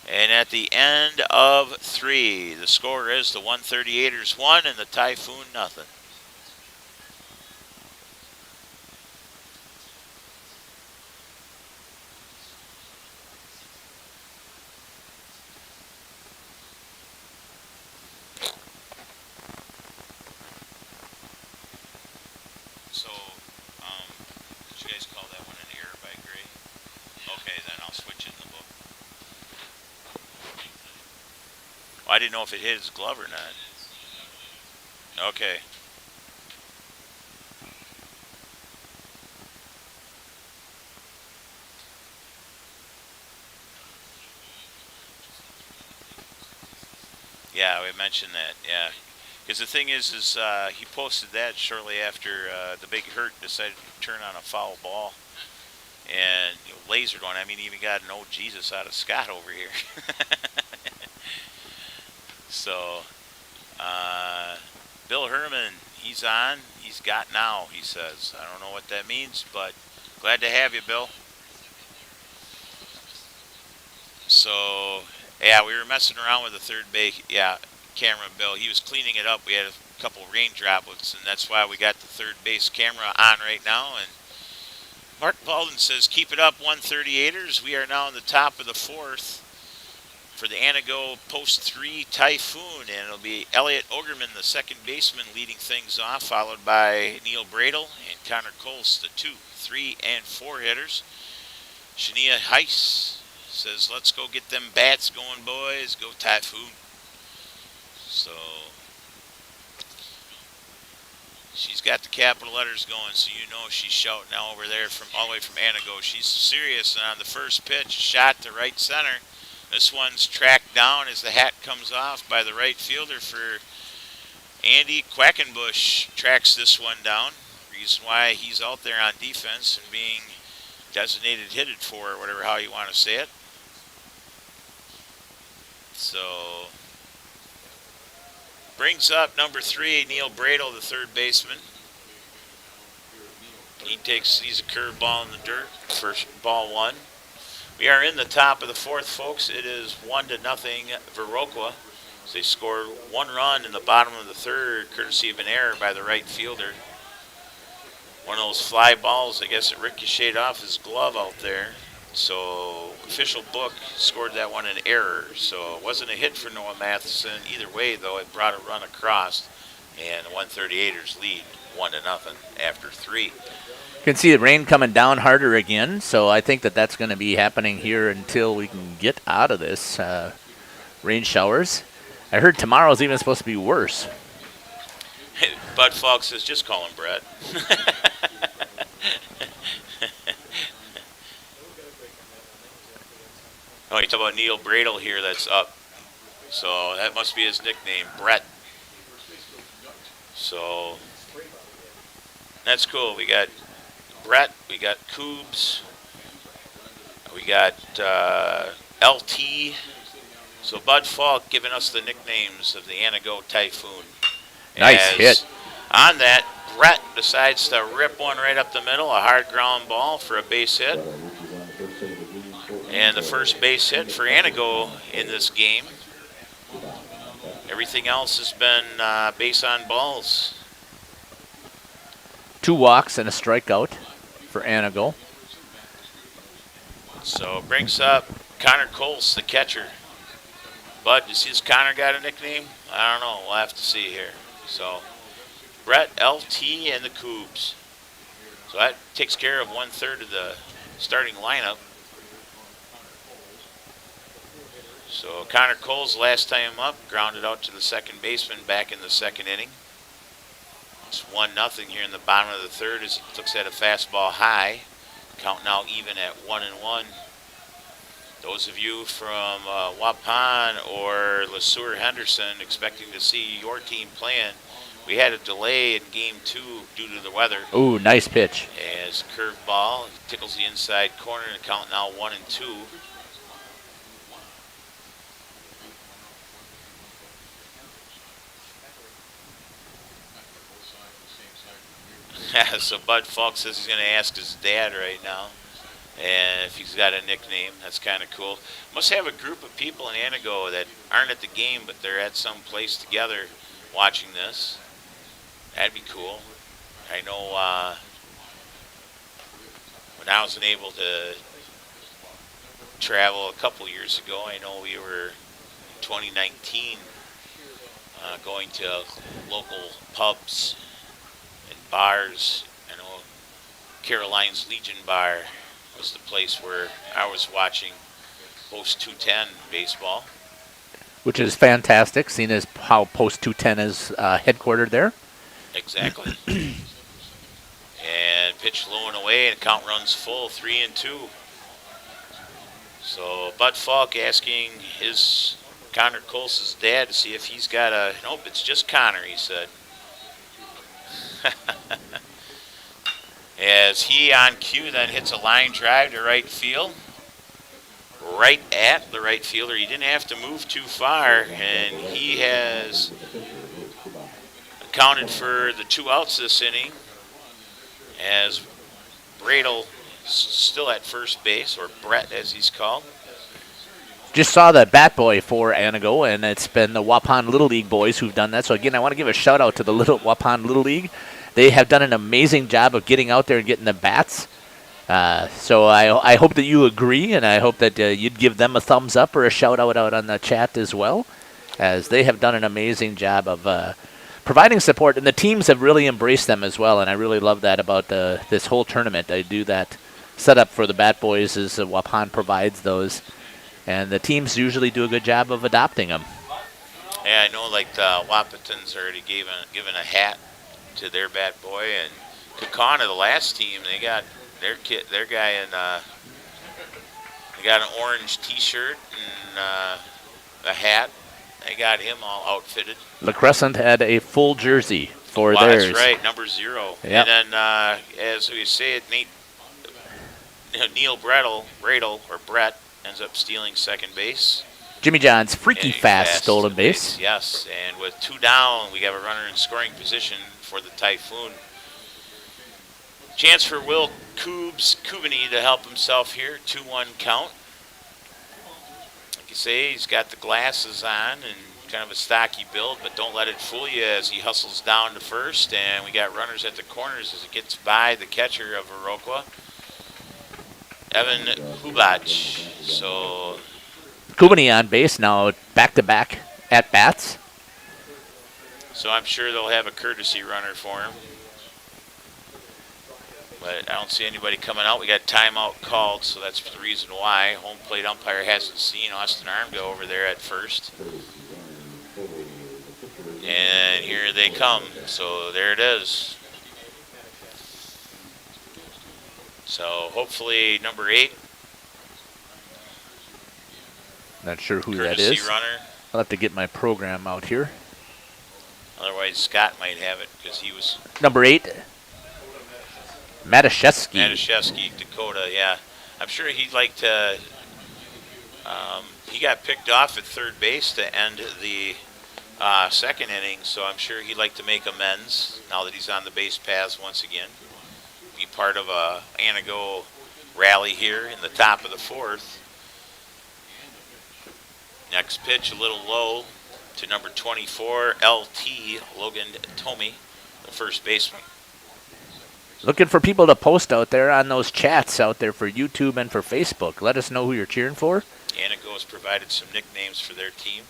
And at the end of 3, the score is the 138ers 1 and the Typhoon nothing. So, did you guys call that one an error by Gray? Okay, then I'll switch it in the book. Well, I didn't know if it hit his glove or not. Okay. Yeah, we mentioned that, yeah. Because the thing is he posted that shortly after the Big Hurt decided to turn on a foul ball. And laser going, I mean, even got an old Jesus out of Scott over here. So, Bill Herman, he's on. He's got now, he says. I don't know what that means, but glad to have you, Bill. So, yeah, we were messing around with the third base camera, Bill. He was cleaning it up. We had a couple rain droplets, and that's why we got the third base camera on right now. And Mark Baldwin says, keep it up, 138ers. We are now in the top of the 4th. For the Antigo Post 3 Typhoon, and it'll be Elliot Ogerman, the second baseman, leading things off, followed by Neil Bradle and Connor Coles, the 2, 3, and 4 hitters. Shania Heiss says, let's go get them bats going, boys. Go Typhoon. So she's got the capital letters going, so you know she's shouting now over there from all the way from Antigo. She's serious, and on the first pitch, shot to right center. This one's tracked down as the hat comes off by the right fielder for Andy Quackenbush. Tracks this one down. Reason why he's out there on defense and being designated hitted for, or whatever how you want to say it. So brings up number 3, Neil Bradle, the third baseman. He's a curveball in the dirt. First ball 1. We are in the top of the 4th, folks. It is 1-0 Viroqua. They scored 1 run in the bottom of the 3rd, courtesy of an error by the right fielder. One of those fly balls, I guess it ricocheted off his glove out there. So official book scored that one an error. So it wasn't a hit for Noah Matheson. Either way, though, it brought a run across. And the 138ers lead 1-0 after 3. You can see the rain coming down harder again, so I think that's going to be happening here until we can get out of this rain showers. I heard tomorrow's even supposed to be worse. Bud Falk says, just call him Brett. Oh, you talk about Neil Bradle here that's up. So that must be his nickname, Brett. So that's cool. We got Brett, we got Coobs, we got LT. So Bud Falk giving us the nicknames of the Antigo Typhoon. Nice hit. On that, Brett decides to rip one right up the middle, a hard ground ball for a base hit. And the first base hit for Antigo in this game. Everything else has been base on balls. 2 walks and a strikeout for Antigo. So brings up Connor Coles, the catcher. Bud, has Connor got a nickname? I don't know. We'll have to see here. So Brett, LT, and the Cougs. So that takes care of 1/3 of the starting lineup. So Connor Coles, last time up, grounded out to the second baseman back in the second inning. It's 1-0 here in the bottom of the third as he looks at a fastball high. Count now even at 1-1. Those of you from Waupun or LeSueur Henderson expecting to see your team playing, we had a delay in game 2 due to the weather. Ooh, nice pitch. As curveball tickles the inside corner and count now 1-2. So Bud Falk says he's going to ask his dad right now, and if he's got a nickname. That's kind of cool. Must have a group of people in Antigo that aren't at the game, but they're at some place together watching this. That'd be cool. I know when I wasn't able to travel a couple years ago, I know we were in 2019 going to local pubs and bars. I know Caroline's Legion Bar was the place where I was watching Post 210 baseball. Which is fantastic, seeing as how Post 210 is headquartered there. Exactly. And pitch low and away, and count runs full, 3-2. So Bud Falk asking his Connor Coles' dad to see if he's got a. Nope, it's just Connor, he said. As he on cue then hits a line drive to right field. Right at the right fielder. He didn't have to move too far, and he has accounted for the 2 outs this inning as Bradle still at first base, or Brett as he's called. Just saw the bat boy for Antigo, and it's been the Waupun Little League boys who've done that. So again, I want to give a shout out to the Waupun Little League. They have done an amazing job of getting out there and getting the bats. So I hope that you agree, and I hope that you'd give them a thumbs up or a shout out on the chat as well, as they have done an amazing job of providing support, and the teams have really embraced them as well, and I really love that about this whole tournament. I do that setup for the Bat Boys as Waupun provides those, and the teams usually do a good job of adopting them. Yeah, I know like the Wahpetons already given a hat to their Bat Boy, and Kakana, the last team, they got their guy in they got an orange T-shirt and a hat. They got him all outfitted. La Crescent had a full jersey for theirs. That's right, number 0. Yep. And then, as we say it, Neil Bradle, or Brett, ends up stealing second base. Jimmy John's freaky fast stolen base. Yes, and with 2 down, we have a runner in scoring position for the Typhoon. Chance for Will Kubany to help himself here. 2-1 count. Like you say, he's got the glasses on and kind of a stocky build, but don't let it fool you as he hustles down to first. And we got runners at the corners as it gets by the catcher of Viroqua, Evan Hubbach. So Kubany on base now, back-to-back at-bats. So I'm sure they'll have a courtesy runner for him. But I don't see anybody coming out. We got timeout called, so that's the reason why. Home plate umpire hasn't seen Austin Armdo over there at first. And here they come. So there it is. So hopefully number 8. Not sure who courtesy that is. Runner. I'll have to get my program out here. Otherwise Scott might have it because he was... Number 8. Matuszewski, Dakota, yeah. I'm sure he'd like to... he got picked off at third base to end the second inning, so I'm sure he'd like to make amends now that he's on the base paths once again. Be part of a Antigo rally here in the top of the fourth. Next pitch, a little low to number 24, LT, Logan Tomey, the first baseman. Looking for people to post out there on those chats out there for YouTube and for Facebook. Let us know who you're cheering for. Antigo has provided some nicknames for their team.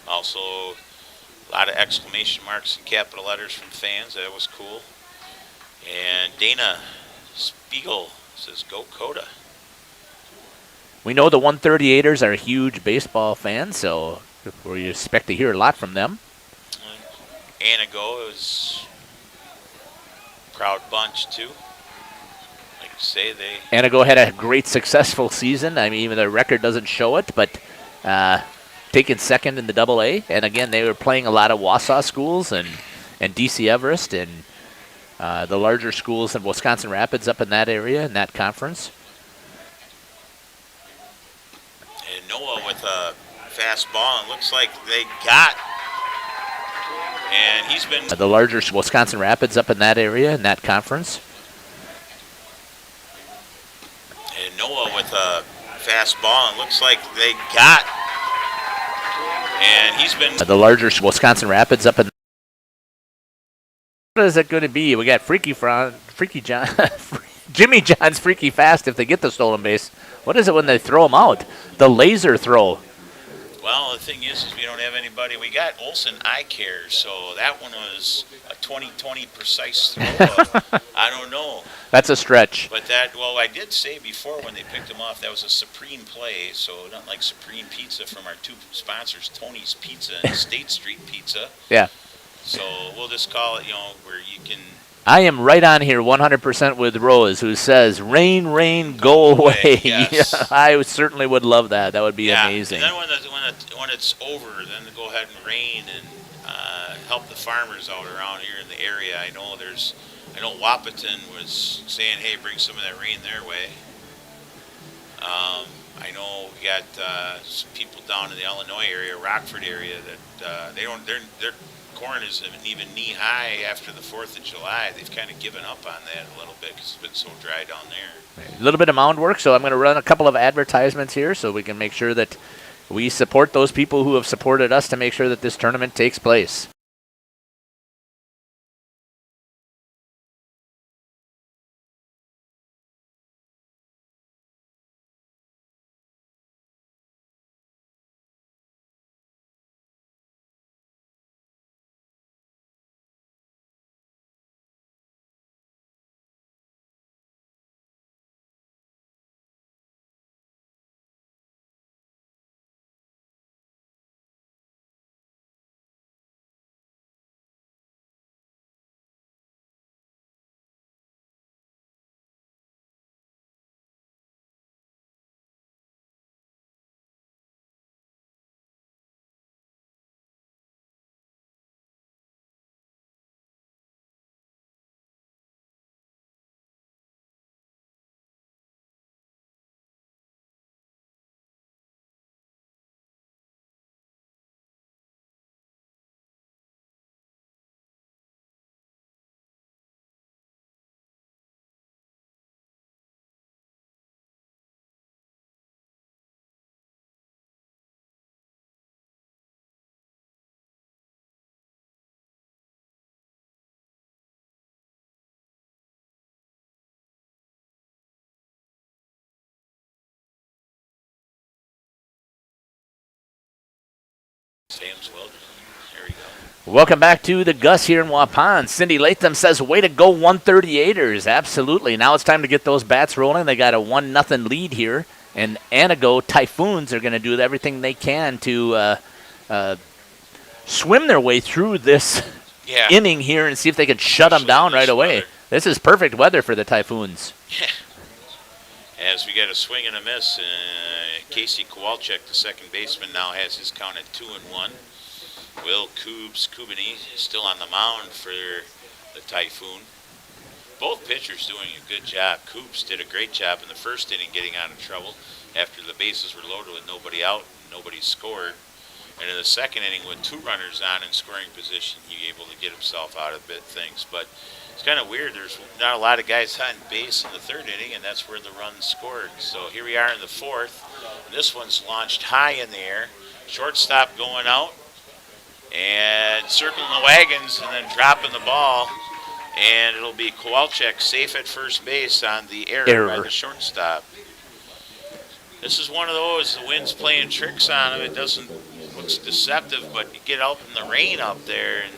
Also, a lot of exclamation marks and capital letters from fans. That was cool. And Dana Spiegel says, "Go Coda." We know the 138ers are huge baseball fans, so we expect to hear a lot from them. Antigo is a proud bunch, too. Like I say, Antigo had a great, successful season. I mean, even their record doesn't show it, but taking second in the Double-A. And, again, they were playing a lot of Wausau schools and DC Everest and the larger schools in Wisconsin Rapids up in that area, in that conference. And Noah with a fastball, and looks like they got. And he's been the larger Wisconsin Rapids up in that area, in that conference. And Noah with a fastball, and looks like they got. And he's been the larger Wisconsin Rapids up in. What is it going to be? We got Freaky John, Jimmy John's freaky fast if they get the stolen base. What is it when they throw them out? The laser throw. Well, the thing is we don't have anybody. We got Olson Eye Care, so that one was a 20/20 precise throw. I don't know. That's a stretch. But I did say before when they picked him off, that was a Supreme play, so not like Supreme Pizza from our two sponsors, Tony's Pizza and State Street Pizza. Yeah. So we'll just call it, where you can. I am right on here 100% with Rose, who says, rain, rain, go away. Yes. I certainly would love that. That would be amazing. And then when it's over, then to go ahead and rain and help the farmers out around here in the area. I know Wahpeton was saying, hey, bring some of that rain their way. I know we got some people down in the Illinois area, Rockford area, that their corn isn't even knee high after the 4th of July. They've kind of given up on that a little bit because it's been so dry down there. A little bit of mound work, so I'm going to run a couple of advertisements here so we can make sure that we support those people who have supported us to make sure that this tournament takes place. Sam's Weldon. There we go. Welcome back to the Gus here in Waupun. Cindy Latham says, way to go 138ers. Absolutely. Now it's time to get those bats rolling. They got a 1-0 lead here. And Antigo Typhoons are going to do everything they can to swim their way through this inning here and see if they can shut them down right away. Weather. This is perfect weather for the Typhoons. As we get a swing and a miss, Casey Kowalczyk, the second baseman, now has his count at 2-1. Will Kubany still on the mound for the Typhoon. Both pitchers doing a good job. Coops did a great job in the first inning getting out of trouble after the bases were loaded with nobody out, nobody scored. And in the second inning, with 2 runners on in scoring position, he able to get himself out of things. But it's kind of weird. There's not a lot of guys on base in the third inning, and that's where the run scored. So here we are in the fourth. This one's launched high in the air. Shortstop going out and circling the wagons and then dropping the ball. And it'll be Kowalczyk safe at first base on the error by the shortstop. This is one of those, the wind's playing tricks on him. It doesn't look deceptive, but you get out in the rain up there, and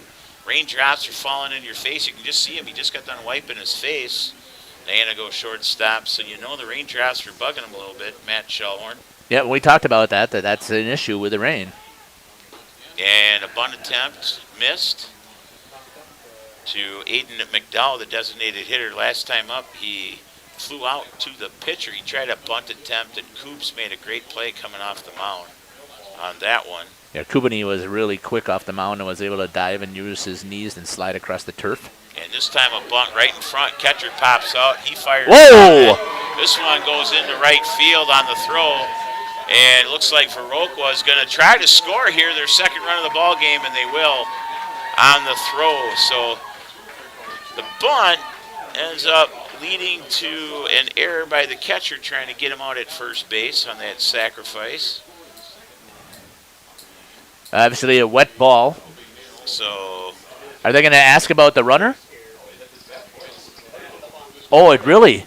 raindrops are falling in your face. You can just see him. He just got done wiping his face. The Antigo shortstop, so you know the raindrops are bugging him a little bit, Matt Shellhorn. Yeah, we talked about that's an issue with the rain. And a bunt attempt missed to Aiden McDowell, the designated hitter. Last time up, he flew out to the pitcher. He tried a bunt attempt, and Coops made a great play coming off the mound on that one. Yeah, Kubani was really quick off the mound and was able to dive and use his knees and slide across the turf. And this time a bunt right in front. Catcher pops out. He fires. Whoa! This one goes into right field on the throw. And it looks like Viroqua is going to try to score here, their second run of the ball game, and they will on the throw. So the bunt ends up leading to an error by the catcher trying to get him out at first base on that sacrifice. Obviously a wet ball. So are they going to ask about the runner? Oh, it really?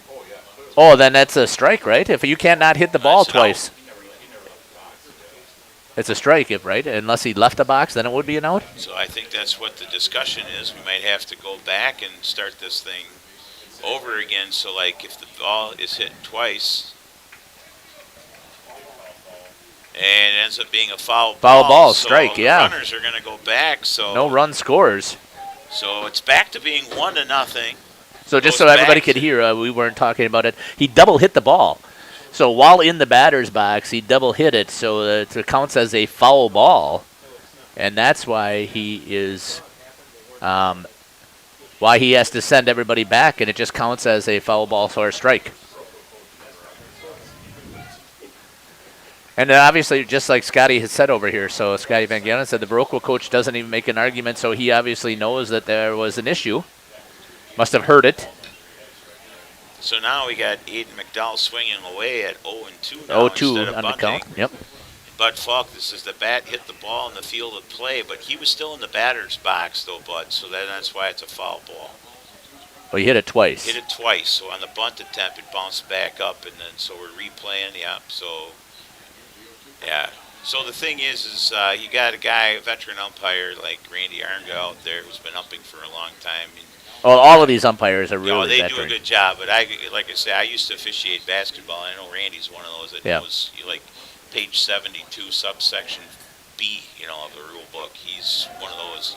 Oh, then that's a strike, right? If you cannot hit the ball twice. Out. It's a strike, right? Unless he left the box, then it would be an out? So I think that's what the discussion is. We might have to go back and start this thing over again. So, like, if the ball is hit twice and it ends up being a foul ball, so strike, the yeah. runners are going to go back. So no run scores. So it's back to being 1-0. So just so everybody could hear, we weren't talking about it. He double hit the ball. So while in the batter's box, he double hit it, so it counts as a foul ball, and that's why he is, why he has to send everybody back, and it just counts as a foul ball or a strike. And obviously, just like Scotty has said over here, so Scotty Van Galen said the Viroqua coach doesn't even make an argument, so he obviously knows that there was an issue. Must have heard it. So now we got Aiden McDowell swinging away at 0-2 0-2 now instead of on bunting. the count. Yep. Bud Falk, this is the bat hit the ball in the field of play, but he was still in the batter's box though, Bud. So that's why it's a foul ball. Well, he hit it twice. Hit it twice. So on the bunt attempt, it bounced back up, and then so we're replaying. Yeah. So yeah. So the thing is you got a guy, a veteran umpire like Randy Arnga out there who's been umping for a long time. Well, all of these umpires are really they veteran. do a good job, but like I say, I used to officiate basketball. I know Randy's one of those that knows, like page 72, subsection B, of the rule book. He's one of those.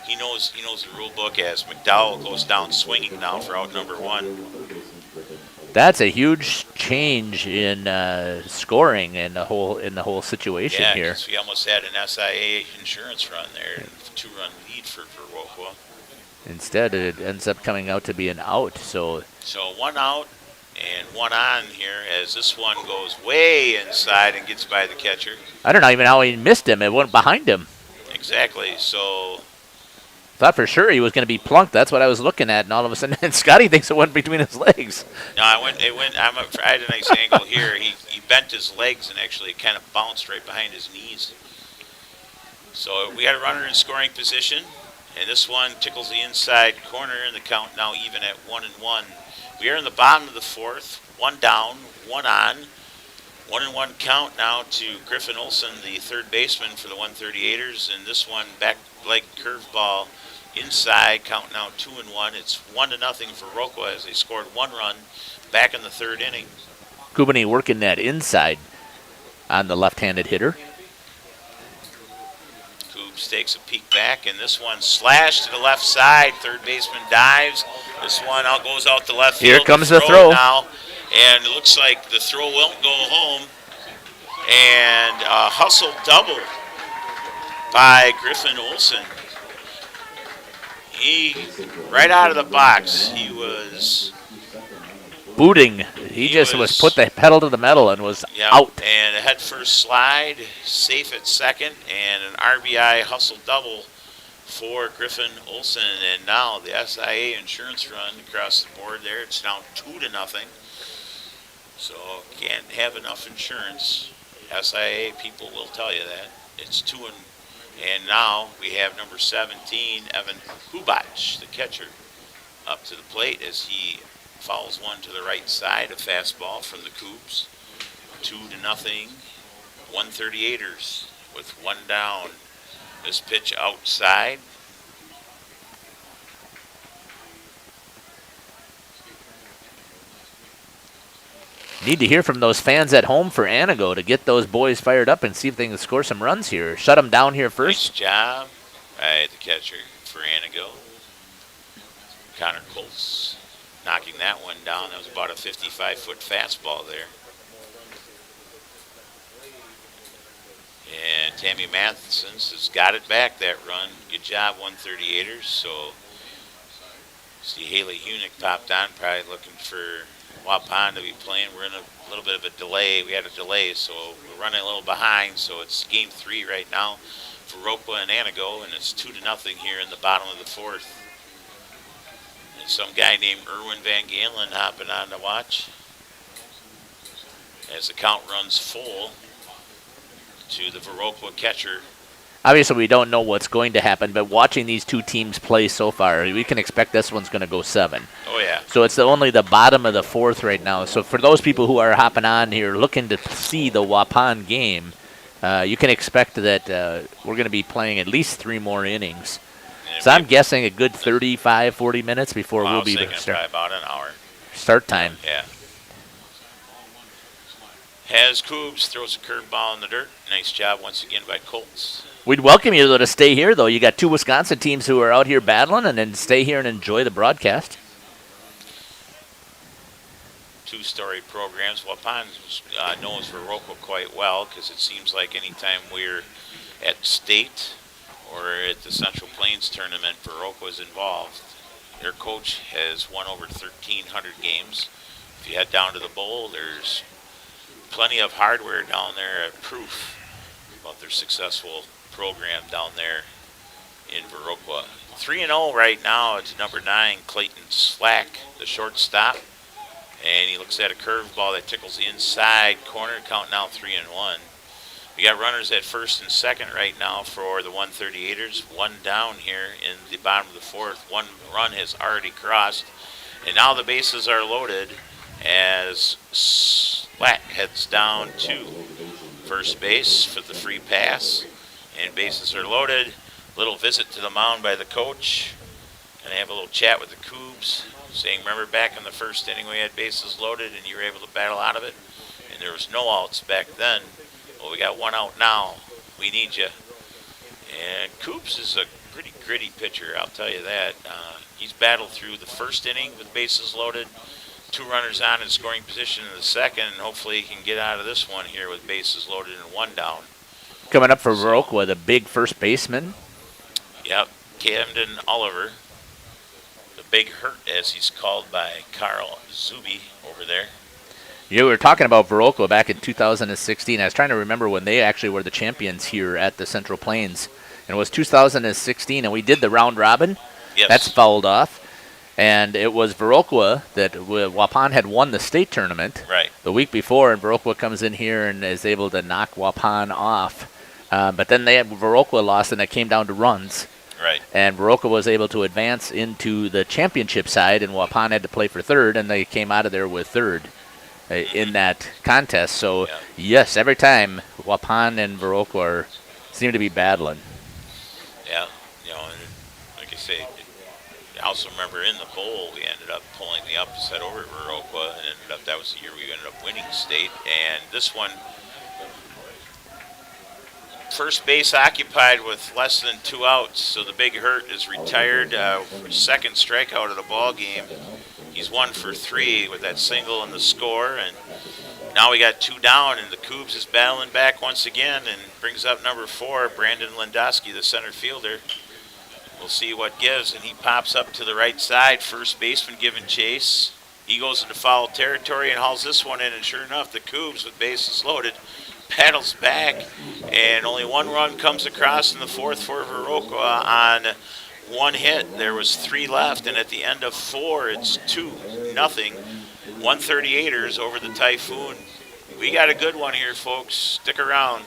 He knows the rule book as McDowell goes down swinging now for out number 1. That's a huge change in scoring in the whole situation here. Yeah, we almost had an SIA insurance run there, and a 2-run lead for Viroqua. Instead, it ends up coming out to be an out. So 1 out and 1 on here as this one goes way inside and gets by the catcher. I don't know even how he missed him. It went behind him. Exactly. So thought for sure he was going to be plunked. That's what I was looking at, and all of a sudden, Scotty thinks it went between his legs. No, I had a nice angle here. He bent his legs and actually it kind of bounced right behind his knees. So we got a runner in scoring position. And this one tickles the inside corner, and the count now even at 1-1. We are in the bottom of the fourth. 1 down, 1 on. 1-1 count now to Griffin Olson, the third baseman for the 138ers. And this one back leg curveball inside. Count now 2-1. It's 1-0 for Viroqua as they scored 1 run back in the third inning. Kubani working that inside on the left-handed hitter. Takes a peek back, and this one slashed to the left side. Third baseman dives. This one goes out the left field. Here comes the throw now, and it looks like the throw won't go home. And a hustle double by Griffin Olson. He, right out of the box, he was booting. He just was put the pedal to the metal and was out. And head first slide, safe at second, and an RBI hustle double for Griffin Olson. And now the SIA insurance run across the board there. It's now 2-0. So can't have enough insurance. SIA people will tell you that. It's 2 and now we have number 17, Evan Hubbach, the catcher, up to the plate as he fouls one to the right side, a fastball from the Cougs. 2-0, 138ers with one down. This pitch outside. Need to hear from those fans at home for Antigo to get those boys fired up and see if they can score some runs here. Shut them down here first. Nice job by the catcher for Antigo. Connor Colts knocking that one down. That was about a 55-foot fastball there. And Tammy Matheson's has got it back, that run. Good job, 138ers. So, see Haley Hunick popped on, probably looking for Waupun to be playing. We're in a little bit of a delay. We had a delay, so we're running a little behind. So it's game 3 right now for Viroqua and Antigo, and it's 2-0 here in the bottom of the 4th. And some guy named Erwin Van Galen hopping on to watch as the count runs full to the Viroqua catcher. Obviously, we don't know what's going to happen, but watching these two teams play so far, we can expect this one's going to go 7. Oh, yeah. So it's only the bottom of the 4th right now. So for those people who are hopping on here looking to see the Waupun game, you can expect that we're going to be playing at least 3 more innings. So I'm guessing a good 35, 40 minutes before we'll be start. About an hour. Start time. Yeah. Has Cougs, throws a curveball in the dirt. Nice job once again by Colts. We'd welcome you, though, to stay here, though. You got 2 Wisconsin teams who are out here battling, and then stay here and enjoy the broadcast. 2 storied programs. Waupun knows Viroqua quite well because it seems like anytime we're at state or at the Central Plains tournament, Viroqua is involved. Their coach has won over 1,300 games. If you head down to the bowl, there's plenty of hardware down there at proof about their successful program down there in Viroqua. 3-0 right now. It's number 9, Clayton Slack, the shortstop. And he looks at a curveball that tickles the inside corner. Count now 3-1. We got runners at first and second right now for the 138ers. 1 down here in the bottom of the 4th. 1 run has already crossed. And now the bases are loaded as Slack heads down to first base for the free pass. And bases are loaded. Little visit to the mound by the coach. Gonna have a little chat with the Cougs, saying, remember back in the first inning we had bases loaded and you were able to battle out of it? And there was no outs back then. Well, we got 1 out now. We need you. And Cougs is a pretty gritty pitcher, I'll tell you that. He's battled through the first inning with bases loaded, 2 runners on in scoring position in the second, and hopefully he can get out of this one here with bases loaded and 1 down. Coming up for Viroqua, the big first baseman. Yep, Camden Oliver. The big hurt, as he's called by Carl Zuby over there. You were talking about Viroqua back in 2016. I was trying to remember when they actually were the champions here at the Central Plains. And it was 2016, and we did the round robin. Yes. That's fouled off. And it was Viroqua that Waupun had won the state tournament the week before, and Viroqua comes in here and is able to knock Waupun off. But then Viroqua lost, and it came down to runs. Right. And Viroqua was able to advance into the championship side, and Waupun had to play for 3rd, and they came out of there with 3rd in that contest. So, yes, every time Waupun and Viroqua seem to be battling. Yeah, and like I say, I also remember in the bowl we ended up pulling the upset over at Viroqua, and that was the year we ended up winning state. And this one, first base occupied with less than 2 outs, so the big hurt is retired. 2nd strikeout of the ball game. He's 1 for 3 with that single and the score, and now we got 2 down, and the Cougs is battling back once again and brings up number 4, Brandon Lendowski, the center fielder. We'll see what gives, and he pops up to the right side. First baseman giving chase. He goes into foul territory and hauls this one in, and sure enough, the Cougs with bases loaded paddles back, and only one run comes across in the fourth for Viroqua on one hit. There was 3 left, and at the end of 4, it's 2-0. 138ers over the Typhoon. We got a good one here, folks. Stick around.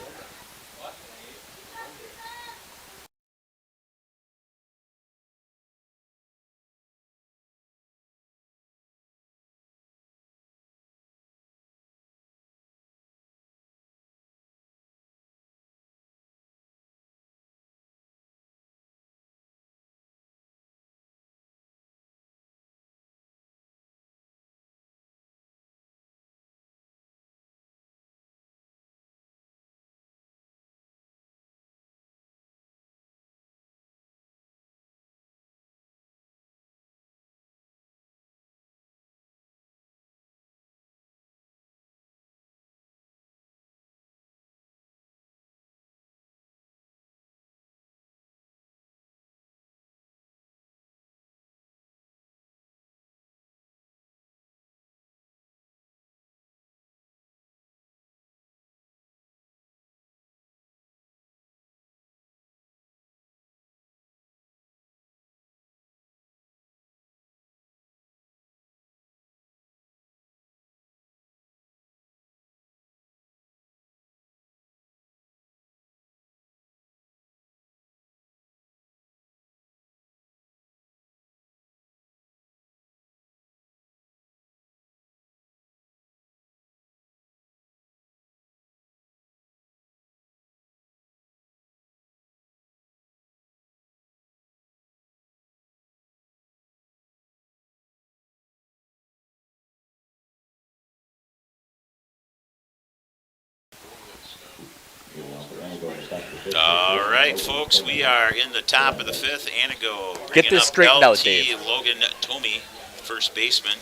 All right, folks, we are in the top of the 5th. Antigo Get this straightened out, Dave. Logan Tomey, first baseman.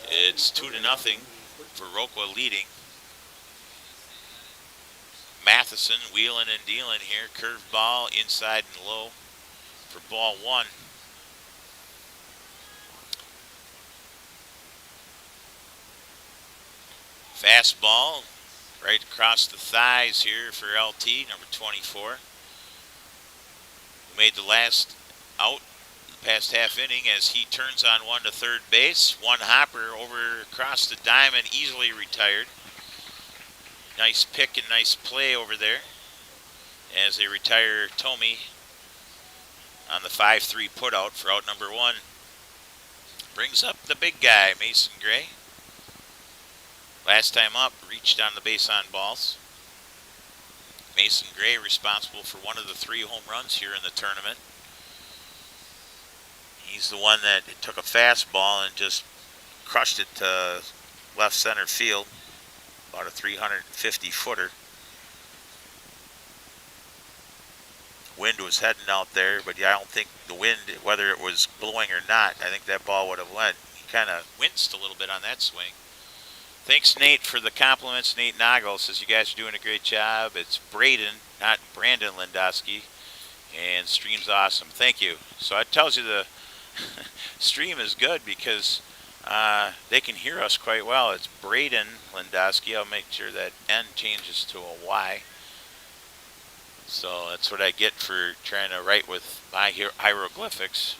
It's 2-0. Viroqua leading. Matheson wheeling and dealing here. Curved ball inside and low for ball 1. Fastball right across the thighs here for LT, number 24. Made the last out the past half inning as he turns on one to third base. One hopper over across the diamond, easily retired. Nice pick and nice play over there as they retire Tomey on the 5-3 putout for out number 1. Brings up the big guy, Mason Gray. Last time up, reached on the base on balls. Mason Gray responsible for one of the 3 home runs here in the tournament. He's the one that took a fastball and just crushed it to left center field, about a 350-footer. Wind was heading out there, but I don't think the wind, whether it was blowing or not, I think that ball would have went. He kind of winced a little bit on that swing. Thanks, Nate, for the compliments. Nate Nagel says you guys are doing a great job. It's Braden, not Brandon Lindowski, and stream's awesome. Thank you. So it tells you the stream is good because they can hear us quite well. It's Braden Lindowski. I'll make sure that N changes to a Y. So that's what I get for trying to write with my hieroglyphics.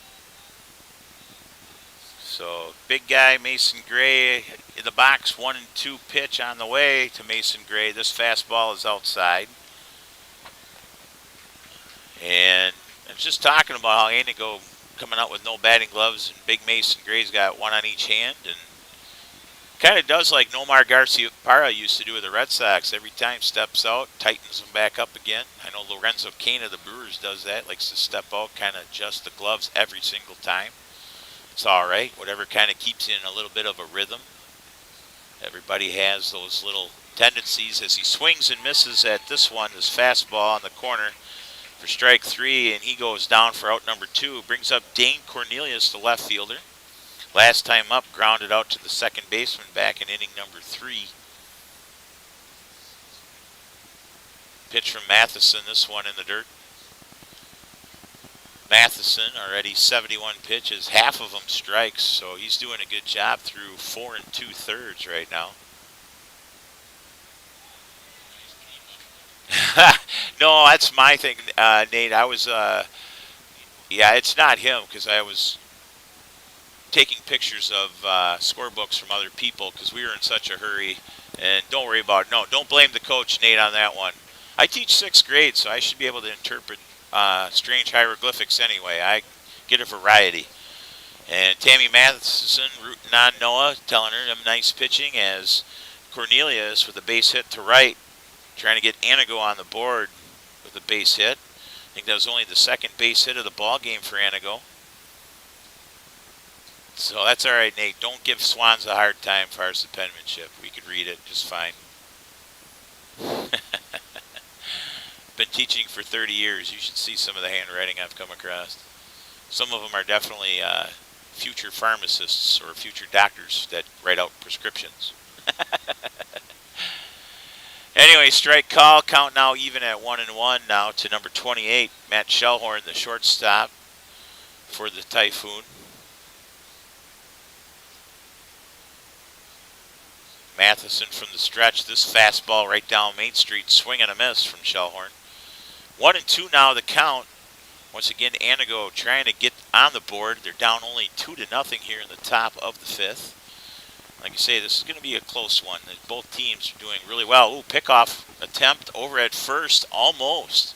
So big guy Mason Gray in the box, 1-2 pitch on the way to Mason Gray. This fastball is outside. And I'm just talking about how Antigo coming out with no batting gloves, and big Mason Gray's got one on each hand, and kind of does like Nomar Garcia used to do with the Red Sox. Every time steps out, tightens them back up again. I know Lorenzo Cain of the Brewers does that, likes to step out, kind of adjust the gloves every single time. It's all right, whatever kind of keeps you in a little bit of a rhythm. Everybody has those little tendencies as he swings and misses at this one, this fastball on the corner for strike 3, and he goes down for out number 2. Brings up Dane Cornelius, the left fielder. Last time up, grounded out to the second baseman back in inning number 3. Pitch from Matheson, this one in the dirt. Matheson already 71 pitches, half of them strikes, so he's doing a good job through 4 2/3 right now. No, that's my thing, Nate. I was, yeah, it's not him because I was taking pictures of scorebooks from other people because we were in such a hurry. And don't worry about it. No, don't blame the coach, Nate, on that one. I teach sixth grade, so I should be able to interpret strange hieroglyphics anyway. I get a variety. And Tammy Matheson rooting on Noah, telling her nice pitching as Cornelius with a base hit to right, trying to get Antigo on the board with a base hit. I think that was only the second base hit of the ball game for Antigo. So that's all right, Nate. Don't give Swans a hard time as far as the penmanship. We could read it just fine. Been teaching for 30 years. You should see some of the handwriting I've come across. Some of them are definitely future pharmacists or future doctors that write out prescriptions. Anyway, strike call. Count now even at 1-1 now to number 28, Matt Shellhorn, the shortstop for the Typhoon. Matheson from the stretch. This fastball right down Main Street, swing and a miss from Shellhorn. 1-2 now the count. Once again, Antigo trying to get on the board. They're down only 2-0 here in the top of the fifth. Like I say, this is going to be a close one. Both teams are doing really well. Ooh, pickoff attempt over at first, almost.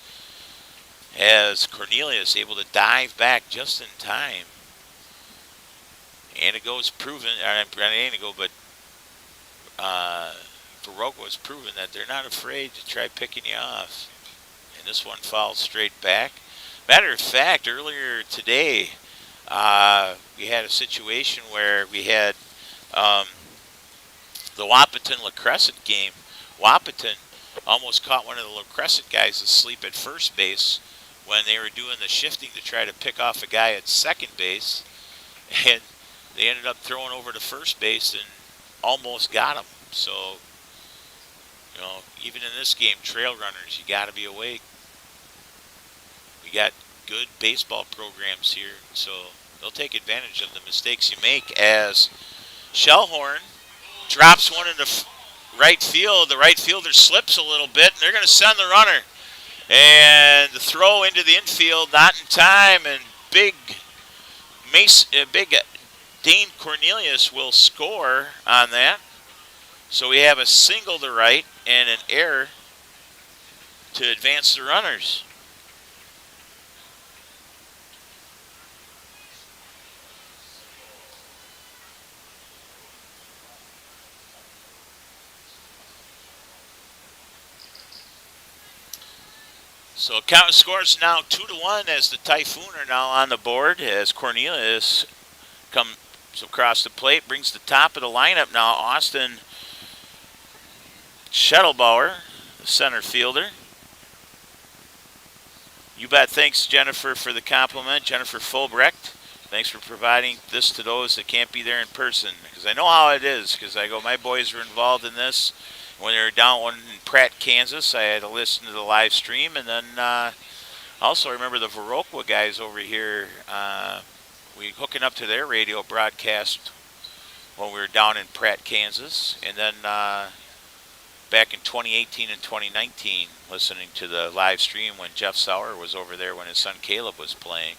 As Cornelius able to dive back just in time. Antigo's proven, not Antigo, but Viroqua has proven that they're not afraid to try picking you off. And this one fouls straight back. Matter of fact, earlier today, we had a situation where we had the Wahpeton-La Crescent game. Wahpeton almost caught one of the La Crescent guys asleep at first base when they were doing the shifting to try to pick off a guy at second base. And they ended up throwing over to first base and almost got him. So, you know, even in this game, trail runners, you got to be awake. We got good baseball programs here, so they'll take advantage of the mistakes you make as Shellhorn drops one into right field. The right fielder slips a little bit, and they're going to send the runner. And the throw into the infield, not in time, and big Dane Cornelius will score on that. So we have a single to right and an error to advance the runners. So count scores now 2-1 as the Typhoon are now on the board as Cornelius comes across the plate, brings the top of the lineup now. Austin Schettelbauer, the center fielder. You bet. Thanks, Jennifer, for the compliment. Jennifer Fulbrecht, thanks for providing this to those that can't be there in person. Because I know how it is. Because I go, my boys were involved in this. When they were down one in Pratt, Kansas, I had to listen to the live stream. And then also remember the Viroqua guys over here. We hooking up to their radio broadcast when we were down in Pratt, Kansas. And then back in 2018 and 2019, listening to the live stream when Jeff Sauer was over there when his son Caleb was playing.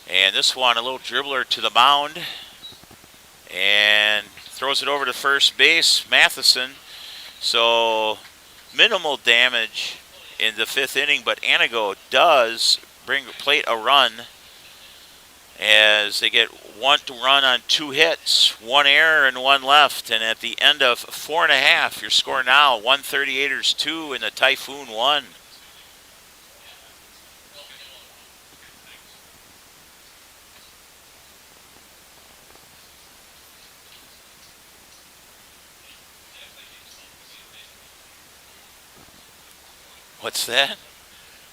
And this one, a little dribbler to the mound. And throws it over to first base, Matheson. So minimal damage in the fifth inning, but Antigo does plate a run as they get one to run on 2 hits, 1 error and 1 left. And at the end of 4.5, your score now 138ers 2 and the Typhoon 1. What's that?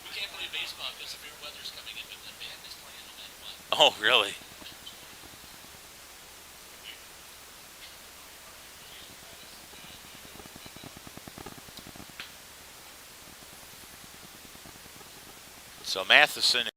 We can't play baseball because severe weather's coming in, but the band is playing no matter what. Oh, really? So Matheson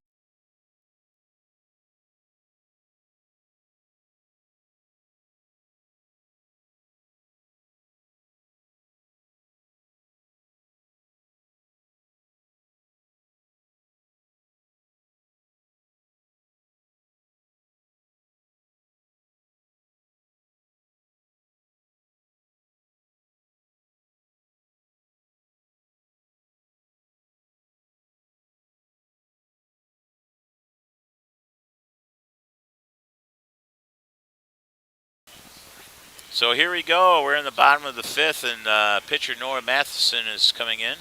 So here we go. We're in the bottom of the 5th, and pitcher Noah Matheson is coming in.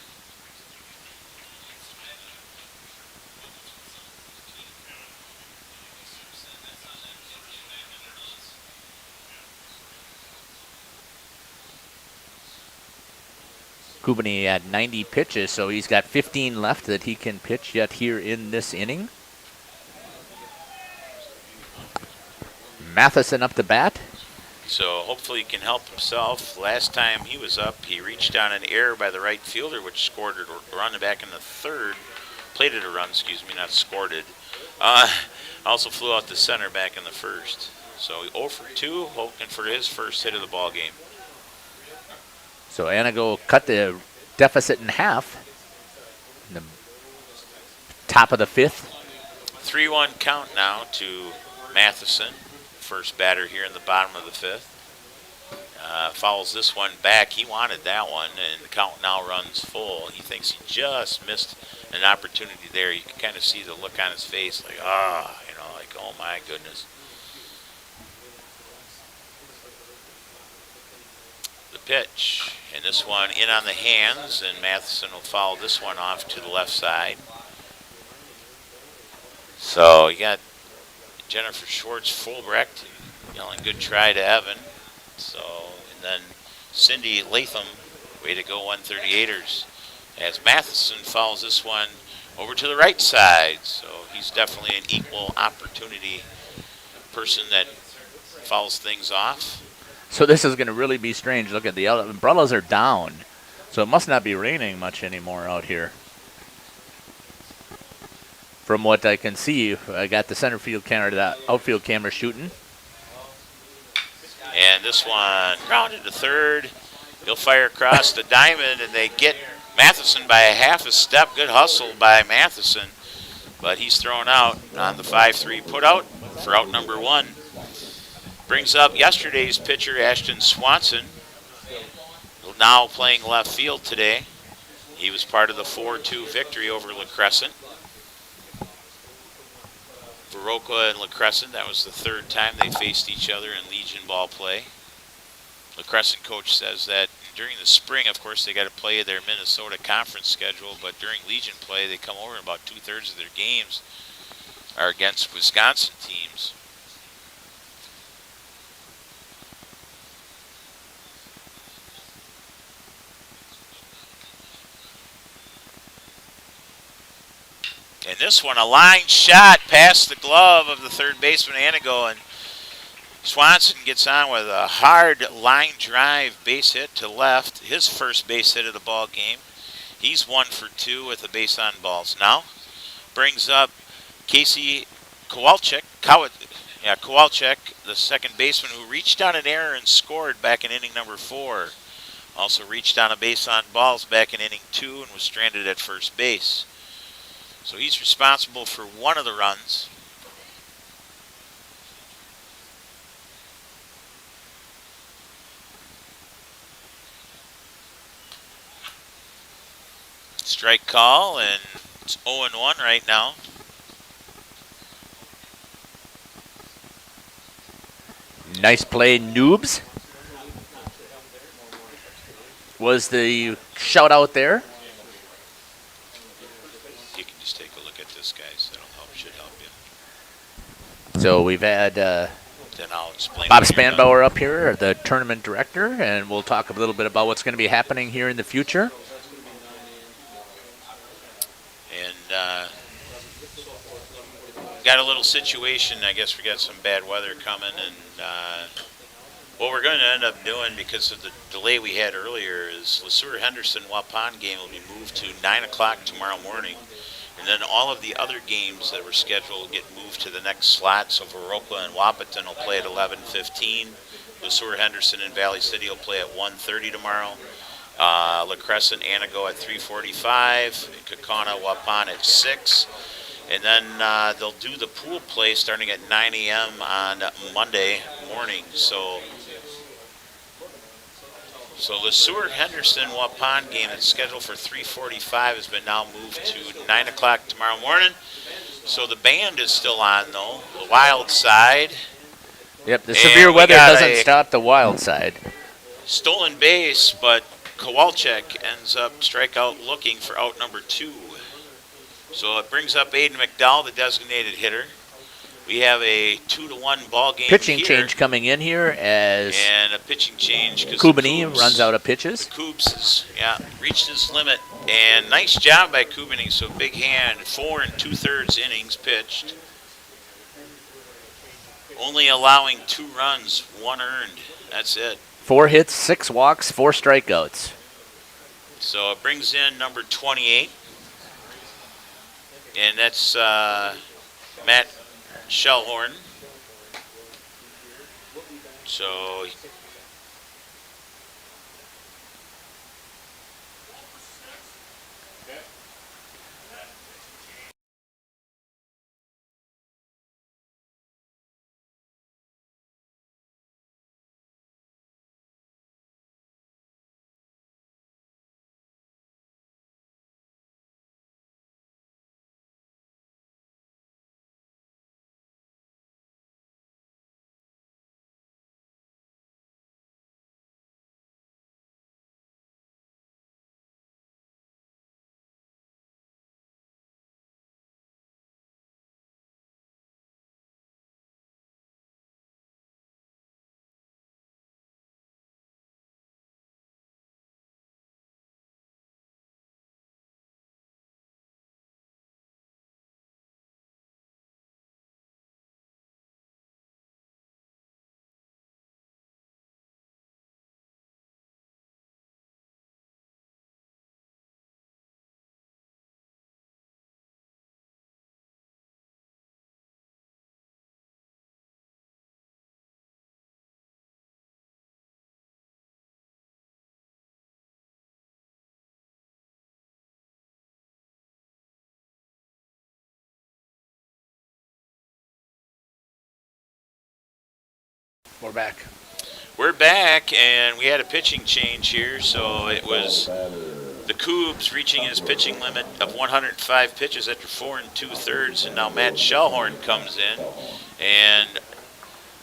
Kubani had 90 pitches, so he's got 15 left that he can pitch yet here in this inning. Matheson up to bat. So hopefully he can help himself. Last time he was up, he reached on an error by the right fielder, which scored a run back in the 3rd. Plated a run, excuse me, not scored it. Also flew out to center back in the 1st. So 0 for 2, hoping for his first hit of the ball game. So Antigo cut the deficit in half. In the top of the 5th. 3-1 count now to Matheson. First batter here in the bottom of the 5th. Fouls this one back. He wanted that one, and the count now runs full. He thinks he just missed an opportunity there. You can kind of see the look on his face, like, like, oh my goodness. The pitch, and this one in on the hands, and Matheson will foul this one off to the left side. So you got Jennifer Schwartz, Fulbrecht, yelling good try to Evan. So, and then Cindy Latham, way to go 138ers, as Matheson fouls this one over to the right side. So he's definitely an equal opportunity person that fouls things off. So this is going to really be strange. Look at the umbrellas are down, so it must not be raining much anymore out here. From what I can see, I got the center field camera, the outfield camera shooting. And this one grounded to 3rd. He'll fire across the diamond, and they get Matheson by a half a step. Good hustle by Matheson, but he's thrown out on the 5-3 put out for out number 1. Brings up yesterday's pitcher, Ashton Swanson, now playing left field today. He was part of the 4-2 victory over La Crescent. Viroqua and La Crescent, that was the 3rd time they faced each other in Legion ball play. La Crescent coach says that during the spring, of course, they got to play their Minnesota conference schedule, but during Legion play, they come over and about 2/3 of their games are against Wisconsin teams. And this one, a line shot past the glove of the 3rd baseman, Antigo, and Swanson gets on with a hard line drive base hit to left, his first base hit of the ball game. He's 1 for 2 with a base on balls. Now brings up Casey Kowalczyk, Kowalczyk, the 2nd baseman who reached on an error and scored back in inning number 4. Also reached on a base on balls back in inning 2 and was stranded at first base. So he's responsible for one of the runs. Strike call, and it's 0-1 right now. Nice play, Noobs. Was the shout out there? You can just take a look at this, guys. That'll help, should help you. So we've had Then I'll explain. Bob Spanbauer up here, the tournament director, and we'll talk a little bit about what's going to be happening here in the future. And got a little situation. I guess we got some bad weather coming, and what we're going to end up doing because of the delay we had earlier is LeSueur Henderson Waupun game will be moved to 9 o'clock tomorrow morning. And then all of the other games that were scheduled get moved to the next slot. So Viroqua and Wahpeton will play at 11:15. LeSueur Henderson and Valley City will play at 1:30 tomorrow. La Crescent Antigo at 3:45. Kaukauna Waupun at 6. And then they'll do the pool play starting at 9 a.m. on Monday morning. So LeSueur Henderson Waupun game that's scheduled for 3:45 has been now moved to 9 o'clock tomorrow morning. So the band is still on, though. The Wild Side Yep, the And severe we weather got doesn't a stop the wild side. stolen base, but Kowalczyk ends up strikeout looking for out number 2. So it brings up Aiden McDowell, the designated hitter. We have a 2-1 ball game Pitching here. change coming in here as And a pitching change because Kubani runs out of The pitches. Coups has reached his limit. And nice job by Kubani. So big hand. 4 2/3 innings pitched. Only allowing 2 runs, 1 earned. That's it. 4 hits, 6 walks, 4 strikeouts. So it brings in number 28. And that's Matt Shellhorn. So we're back, and we had a pitching change here. So it was the Coups reaching his pitching limit of 105 pitches after 4 2/3, and now Matt Shellhorn comes in, and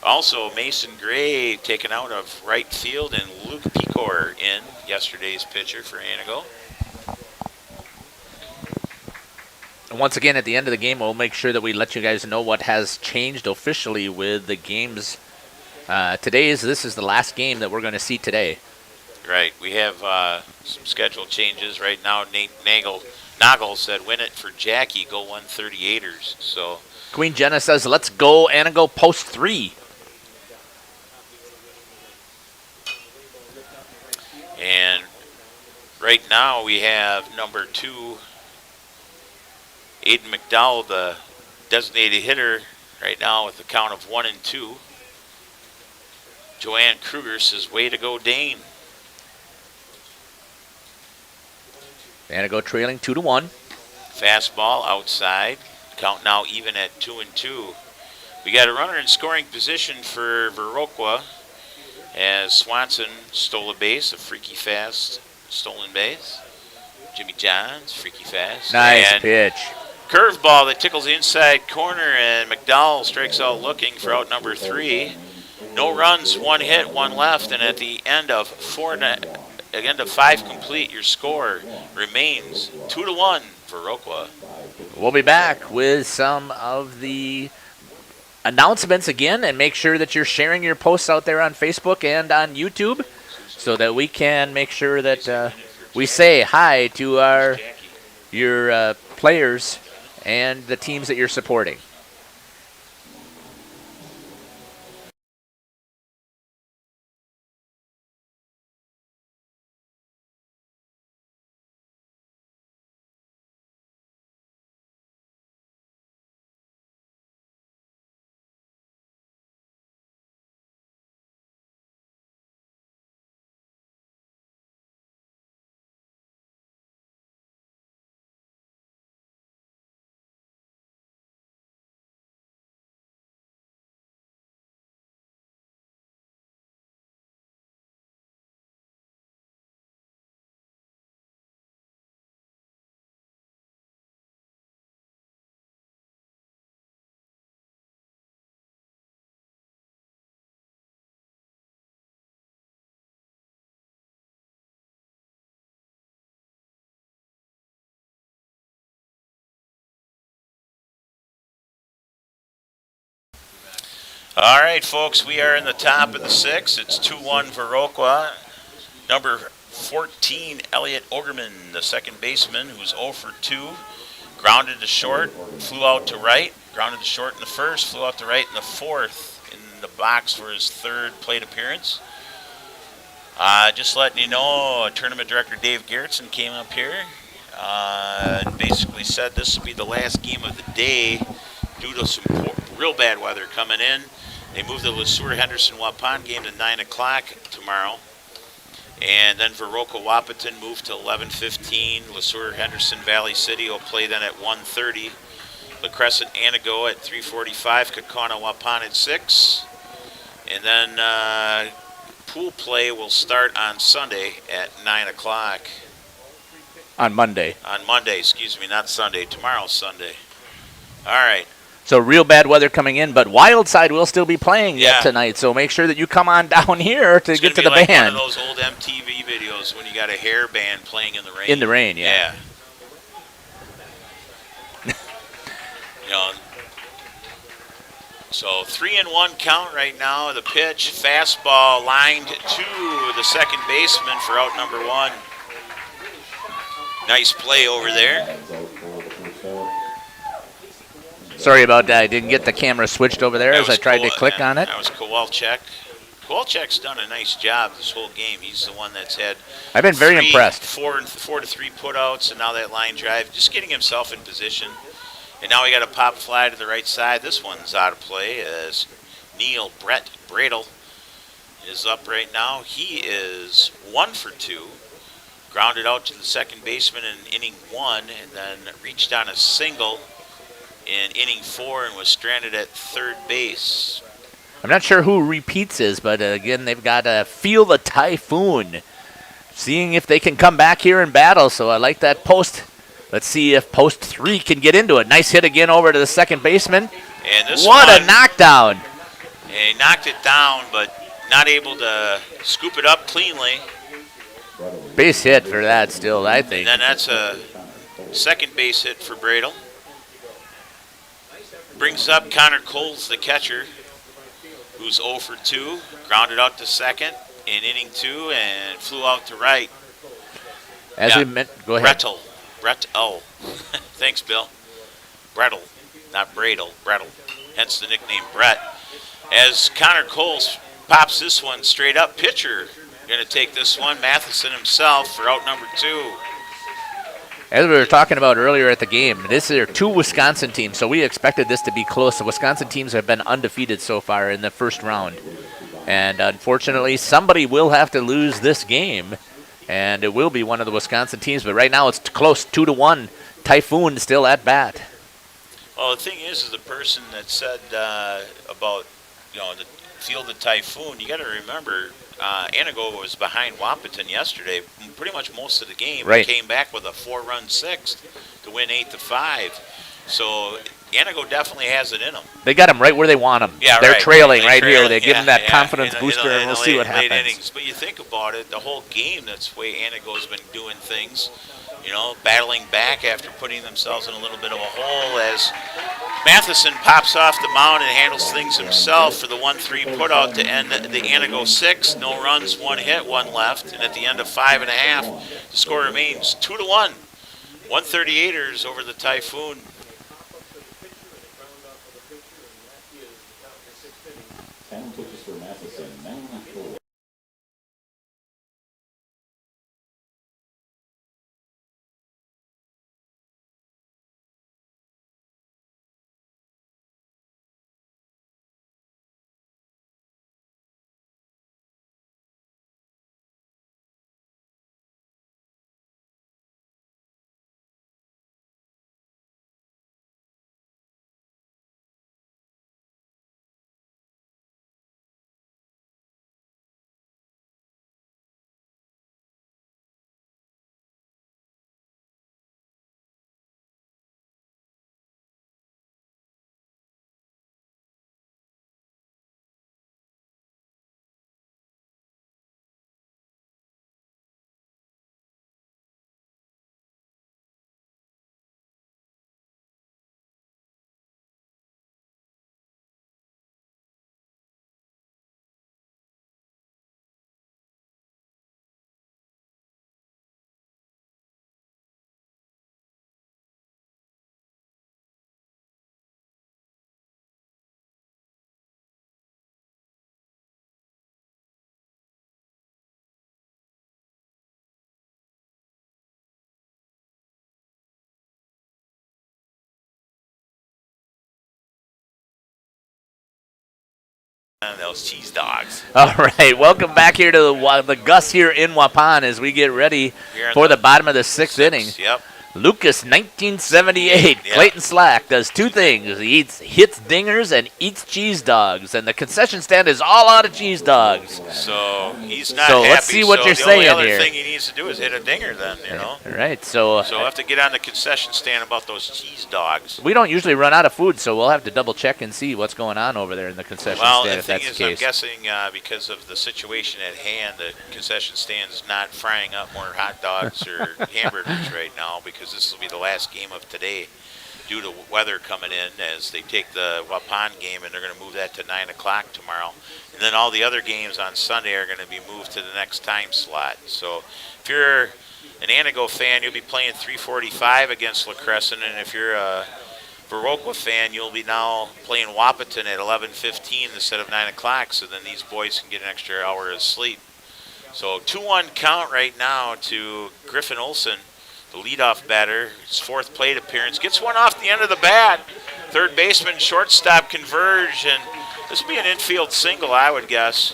also Mason Gray taken out of right field, and Luke Pecor in, yesterday's pitcher for Antigo. And once again, at the end of the game, we'll make sure that we let you guys know what has changed officially with the games. This is the last game that we're going to see today. Right, we have some schedule changes right now. Nate Nagel said, "Win it for Jackie, go 138ers." So Queen Jenna says, let's go, Antigo post 3. And right now we have number 2, Aiden McDowell, the designated hitter, right now with the count of 1 2. Joanne Kruger says, "Way to go, Dane." Antigo trailing 2-1. Fastball outside. Count now even at 2 2. We got a runner in scoring position for Viroqua as Swanson stole a base, a freaky fast stolen base. Jimmy Johns, freaky fast. Nice and pitch. curveball that tickles the inside corner, and McDowell strikes out looking for out number 3. No runs, 1 hit, 1 left, and at the end of 5 complete, your score remains 2-1 for Viroqua. We'll be back with some of the announcements again, and make sure that you're sharing your posts out there on Facebook and on YouTube so that we can make sure that we say hi to your players and the teams that you're supporting. All right, folks, we are in the top of the sixth. It's 2-1 Viroqua. Number 14, Elliot Ogerman, the second baseman, who's 0 for 2. Grounded to short, flew out to right. Grounded to short in the first, flew out to right in the fourth. In the box for his third plate appearance. Just letting you know, Tournament Director Dave Gerritsen came up here and basically said this will be the last game of the day due to some real bad weather coming in. They moved the LeSueur-Henderson-Waupun game to 9 o'clock tomorrow. And then Viroqua-Wahpeton moved to 11:15. LeSueur-Henderson Valley City will play then at 1:30. La Crescent Antigo at 3:45. Kaukauna-Waupun at 6. And then pool play will start on Sunday at 9 o'clock. On Monday. On Monday, excuse me, not Sunday. Tomorrow's Sunday. All right. So real bad weather coming in, but Wildside will still be playing yet tonight. So make sure that you come on down here to get to the like band. One of those old MTV videos when you got a hair band playing in the rain. In the rain, yeah. You know, so 3-1 count right now. The pitch, fastball lined to the second baseman for out number 1. Nice play over there. Sorry about that. I didn't get the camera switched over there as I tried to click on it. That was Kowalczyk. Kowalczyk's done a nice job this whole game. He's the one that's had. I've been very impressed. 4 to 3 putouts, and now that line drive, just getting himself in position. And now we got a pop fly to the right side. This one's out of play as Brett Bradel is up right now. He is 1 for 2. Grounded out to the second baseman in inning 1, and then reached on a single in inning 4 and was stranded at third base. I'm not sure who repeats is, but again, they've got to feel the typhoon. Seeing if they can come back here and battle, so I like that post. Let's see if post 3 can get into it. Nice hit again over to the second baseman. And this what a knockdown. He knocked it down, but not able to scoop it up cleanly. Base hit for that still, I think. And then that's a second base hit for Bradel. Brings up Connor Coles, the catcher, who's 0 for 2. Grounded out to second in inning 2 and flew out to right. As we meant, go ahead. Brettel. Thanks, Bill. Brettel, not Bradel. Brettel. Hence the nickname Brett. As Connor Coles pops this one straight up, pitcher going to take this one. Matheson himself for out number 2. As we were talking about earlier at the game, this are 2 Wisconsin teams, so we expected this to be close. The Wisconsin teams have been undefeated so far in the first round. And unfortunately, somebody will have to lose this game, and it will be one of the Wisconsin teams. But right now it's close, 2-1. Typhoon still at bat. Well, the thing is the person that said about, the field of Typhoon, you got to remember, Antigo was behind Wahpeton yesterday, pretty much most of the game. Right. Came back with a 4-run sixth to win 8-5. So Antigo definitely has it in them. They got them right where they want them. Yeah, They're right. trailing right here. They give them that confidence in booster, and we'll see what late happens. Innings. But you think about it, the whole game, that's the way Antigo's been doing things. Battling back after putting themselves in a little bit of a hole as Matheson pops off the mound and handles things himself for the 1-3 putout to end the Antigo 6. No runs, 1 hit, 1 left. And at the end of 5.5, the score remains 2-1. 138ers over the Typhoon. Those cheese dogs. All right, welcome back here to the Gus here in Waupun as we get ready for the bottom of the sixth inning. Yep. Lucas, 1978. Yeah. Clayton Slack does two things. He hits dingers and eats cheese dogs, and the concession stand is all out of cheese dogs. So he's not So happy. let's see what you're saying The only here. other thing he needs to do is hit a dinger then, you know. All right, so So we'll have to get on the concession stand about those cheese dogs. we don't usually run out of food, so we'll have to double check and see what's going on over there in the concession Well, stand the if thing that's is, the I'm case. guessing because of the situation at hand, the concession stand's not frying up more hot dogs or hamburgers right now because this will be the last game of today due to weather coming in as they take the Waupun game and they're going to move that to 9 o'clock tomorrow. And then all the other games on Sunday are going to be moved to the next time slot. So if you're an Antigo fan, you'll be playing 3:45 against La Crescent, and if you're a Viroqua fan, you'll be now playing Wahpeton at 11:15 instead of 9 o'clock, so then these boys can get an extra hour of sleep. So 2-1 count right now to Griffin Olson, the leadoff batter. His fourth plate appearance. Gets one off the end of the bat. Third baseman, shortstop converge, and this will be an infield single, I would guess.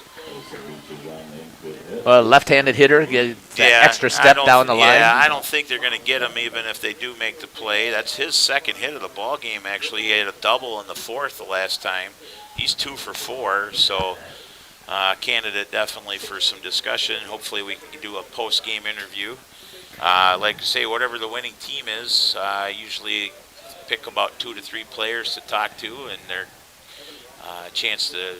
Left-handed hitter gets that extra step down the line. Yeah, I don't think they're going to get him even if they do make the play. That's his second hit of the ball game, actually. He had a double in the fourth the last time. He's 2 for 4, so candidate definitely for some discussion. Hopefully we can do a post-game interview. Like I say, whatever the winning team is, I usually pick about 2 to 3 players to talk to and their chance to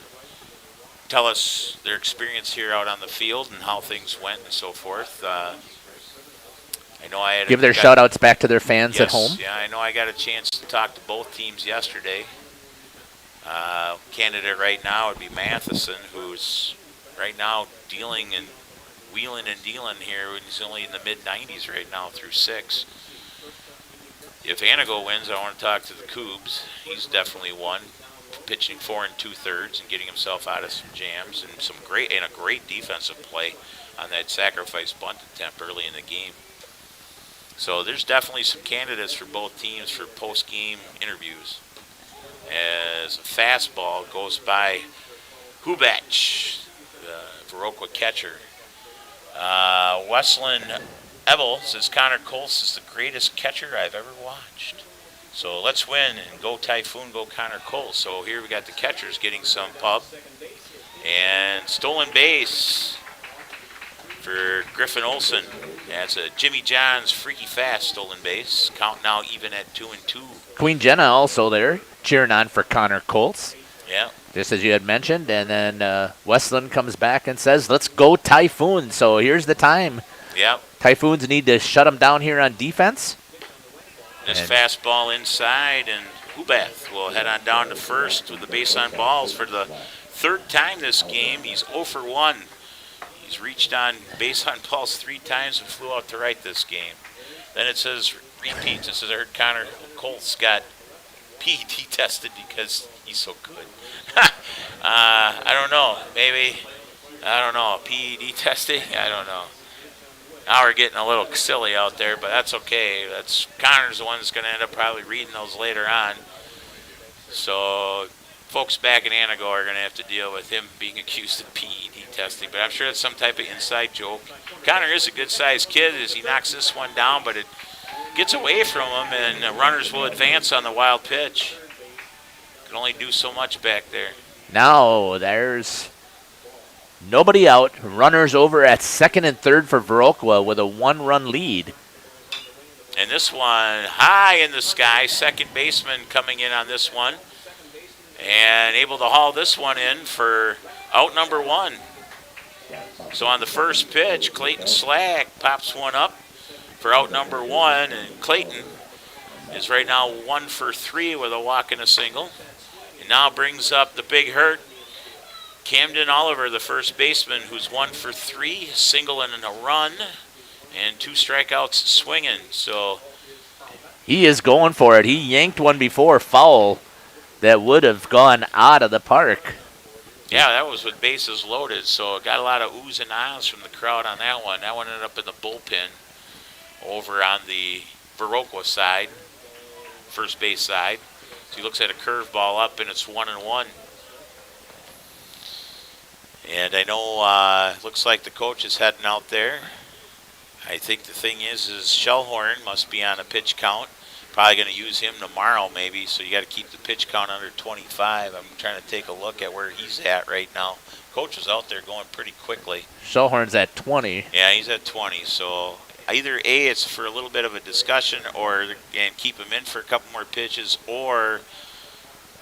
tell us their experience here out on the field and how things went and so forth. I know I had Give their shout-outs back to their fans at Yes, home. Yeah, I know I got a chance to talk to both teams yesterday. Candidate right now would be Matheson, who's right now dealing and wheeling and dealing here. He's only in the mid-90s right now through 6. If Antigo wins, I want to talk to the Cougs. He's definitely one, pitching 4 2/3 and getting himself out of some jams and a great defensive play on that sacrifice bunt attempt early in the game. So there's definitely some candidates for both teams for post-game interviews. As a fastball goes by Hubbach, the Viroqua catcher. Wesleyan Ebel says Connor Colts is the greatest catcher I've ever watched. So let's win and go Typhoon, go Connor Colts. So here we got the catchers getting some pub. And stolen base for Griffin Olson. That's a Jimmy John's freaky fast stolen base. Count now even at 2-2. Queen Jenna also there cheering on for Connor Colts, Yeah. just as you had mentioned. And then Westland comes back and says, let's go Typhoon. So here's the time. Yep. Typhoons need to shut them down here on defense. This And fastball inside, and Hubbach will head on down to first with the base on balls for the third time this game. He's 0 for 1. He's reached on base on balls 3 times and flew out to right this game. Then it says repeats. It says I heard Connor Colts got PED tested because he's so good. I don't know. Maybe, I don't know. PED testing? I don't know. Now we're getting a little silly out there, but that's okay. Connor's the one that's going to end up probably reading those later on. So folks back in Antigo are going to have to deal with him being accused of PED testing, but I'm sure it's some type of inside joke. Connor is a good-sized kid as he knocks this one down, but it gets away from him, and the runners will advance on the wild pitch. Can only do so much back there. now there's nobody out. Runners over at second and third for Viroqua with a 1-run lead. And this one high in the sky, second baseman coming in on this one. And able to haul this one in for out number 1. So on the first pitch, Clayton Slack pops one up for out number 1. And Clayton is right now 1 for 3 with a walk and a single. And now brings up the big hurt, Camden Oliver, the first baseman, who's 1 for 3, single and a run, and 2 strikeouts swinging. So He is going for it. He yanked one before, foul, that would have gone out of the park. yeah, that was with bases loaded. So got a lot of oohs and ahs from the crowd on that one. That one ended up in the bullpen over on the Viroqua side, first base side. So he looks at a curveball up, and it's 1-1. And I know looks like the coach is heading out there. I think the thing is Shellhorn must be on a pitch count. Probably going to use him tomorrow maybe, so you got to keep the pitch count under 25. I'm trying to take a look at where he's at right now. Coach is out there going pretty quickly. Shellhorn's at 20. Yeah, he's at 20, so either A, it's for a little bit of a discussion, and keep him in for a couple more pitches, or,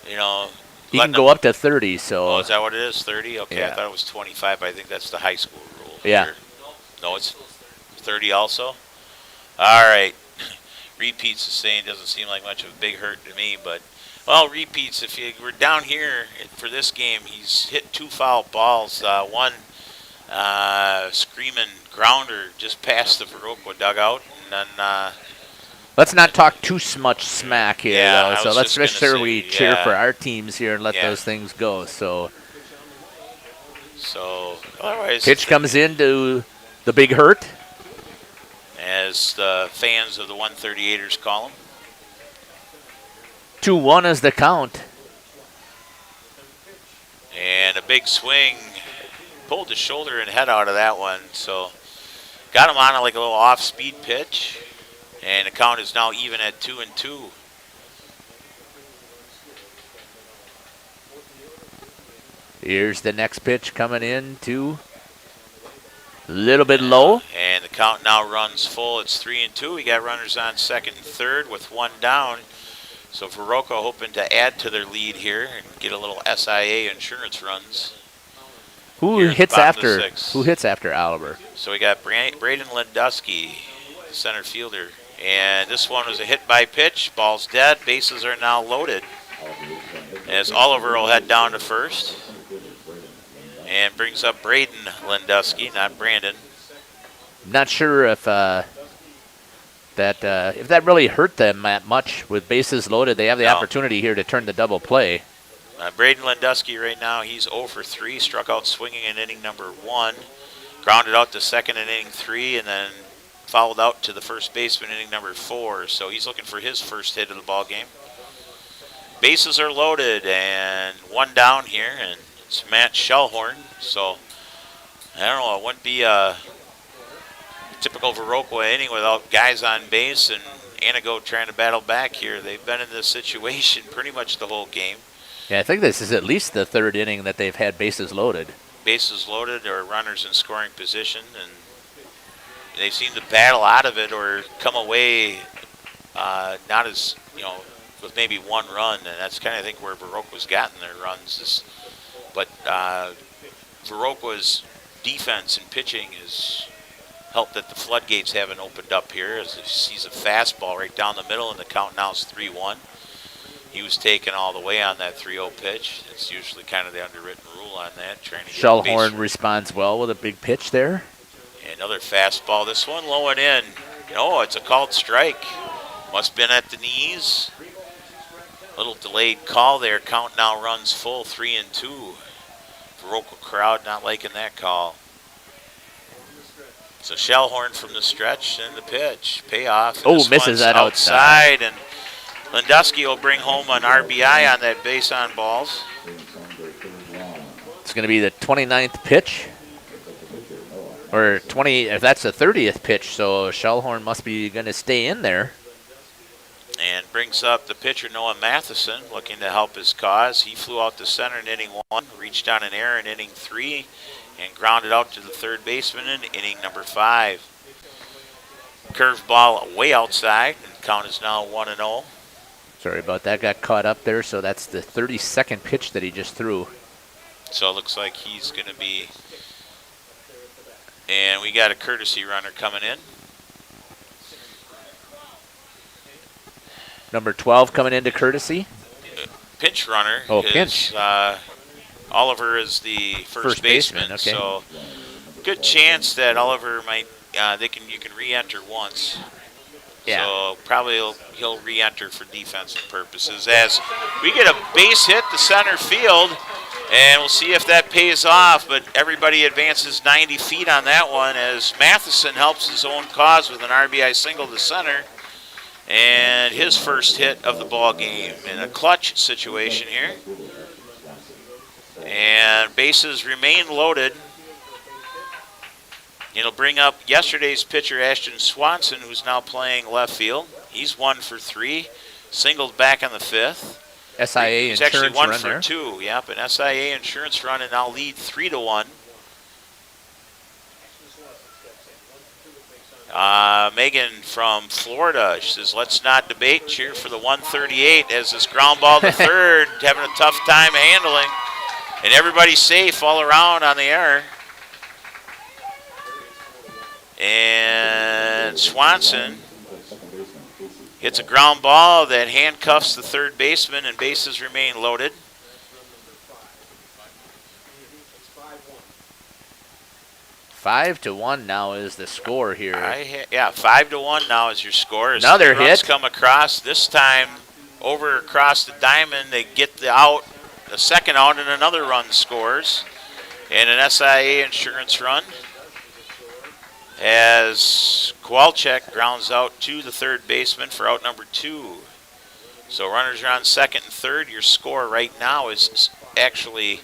you know, he can go up to 30. So. Oh, is that what it is? 30? Okay, yeah. I thought it was 25. I think that's the high school rule. Yeah. Sure. No, it's 30 also. All right. Repeats is saying doesn't seem like much of a big hurt to me, but well, repeats. If you were down here for this game, he's hit 2 foul balls. One screaming grounder just past the Viroqua dugout, and then. Let's not talk too much smack here, yeah, though. So let's make sure we cheer yeah. for our teams here and let those things go. So otherwise, pitch comes into the big hurt, as the fans of the 138ers call him. 2-1 is the count. And a big swing, pulled the shoulder and head out of that one. So got him on like a little off-speed pitch. And the count is now even at 2-2. Here's the next pitch coming in to a little bit low. And the count now runs full. It's 3-2. We got runners on second and third with 1 down. So Viroqua hoping to add to their lead here and get a little SIA insurance runs. Who hits after Oliver? So we got Braden Lindusky, the center fielder. And this one was a hit by pitch. Ball's dead. Bases are now loaded. As Oliver will head down to first. And brings up Braden Lindusky, not Brandon. Not sure if that really hurt them that much with bases loaded. They have the opportunity here to turn the double play. Braden Lindusky right now, he's 0 for 3. Struck out swinging in inning number 1. Grounded out to second in inning 3, and then fouled out to the first baseman in inning number 4, so he's looking for his first hit of the ball game. Bases are loaded, and 1 down here, and it's Matt Shellhorn. So I don't know, it wouldn't be a typical Viroqua inning without guys on base, and Antigo trying to battle back here. They've been in this situation pretty much the whole game. Yeah, I think this is at least the 3rd inning that they've had bases loaded. Bases loaded or runners in scoring position, and they seem to battle out of it or come away not as, with maybe 1 run. And that's kind of, I think, where Viroqua's gotten their runs. But Viroqua's defense and pitching has helped that the floodgates haven't opened up here, as he sees a fastball right down the middle, and the count now is 3-1. He was taken all the way on that 3-0 pitch. It's usually kind of the underwritten rule on that. Shellhorn responds well with a big pitch there. Another fastball. This one low and in. Oh, it's a called strike. Must have been at the knees. Little delayed call there. Count now runs full, 3-2. Viroqua crowd not liking that call. So Shellhorn from the stretch and the pitch. Payoff. Oh, misses that outside. And Lindusky will bring home an RBI on that base on balls. It's going to be the 29th pitch. Or 20, if that's the 30th pitch, so Shellhorn must be going to stay in there. And brings up the pitcher, Noah Matheson, looking to help his cause. He flew out to center in inning 1, reached on an error in inning 3, and grounded out to the third baseman in inning number 5. Curveball way outside, and count is now 1-0. Sorry about that, got caught up there, so that's the 32nd pitch that he just threw. So it looks like he's going to be... And we got a courtesy runner coming in. Number 12 coming into courtesy. Pinch runner. Oh, pinch. Oliver is the first baseman. Okay. So good chance that Oliver might. You can re-enter once. Yeah. So probably he'll re-enter for defensive purposes. As we get a base hit to center field. And we'll see if that pays off, but everybody advances 90 feet on that one as Matheson helps his own cause with an RBI single to center. And his first hit of the ball game in a clutch situation here. And bases remain loaded. It'll bring up yesterday's pitcher, Ashton Swanson, who's now playing left field. He's 1 for 3, singled back in the 5th. SIA He's insurance actually 1 run for there. 2. Yep, an SIA insurance run, and now lead 3-1. Megan from Florida, she says, let's not debate, cheer for the 138 as this ground ball to third, having a tough time handling. And everybody's safe all around on the air. And Swanson hits a ground ball that handcuffs the third baseman, and bases remain loaded. Five to 1 now is the score here. 5-1 now is your score. As Another runs hit. Come across, this time over across the diamond, they get the out, the second out, and another run scores. And an SIA insurance run as Kowalczyk grounds out to the third baseman for out number 2. So runners are on second and third. Your score right now is actually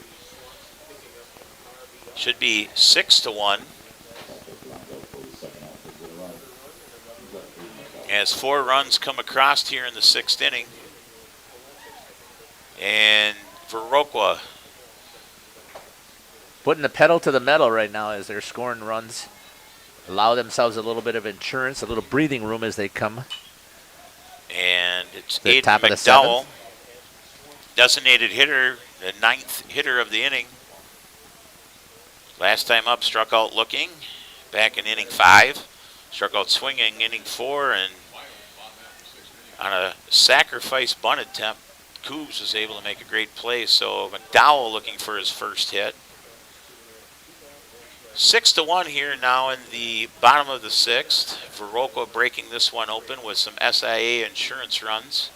should be 6-1. As 4 runs come across here in the 6th inning. And Viroqua putting the pedal to the metal right now as they're scoring runs. Allow themselves a little bit of insurance, a little breathing room as they come. And it's The Aiden top of the McDowell, 7th. designated hitter, the 9th hitter of the inning. Last time up, struck out looking, back in inning 5. Struck out swinging inning 4, and on a sacrifice bunt attempt, Coos was able to make a great play. So McDowell looking for his first hit. 6-1 here now in the bottom of the 6th. Viroqua breaking this one open with some SIA insurance runs.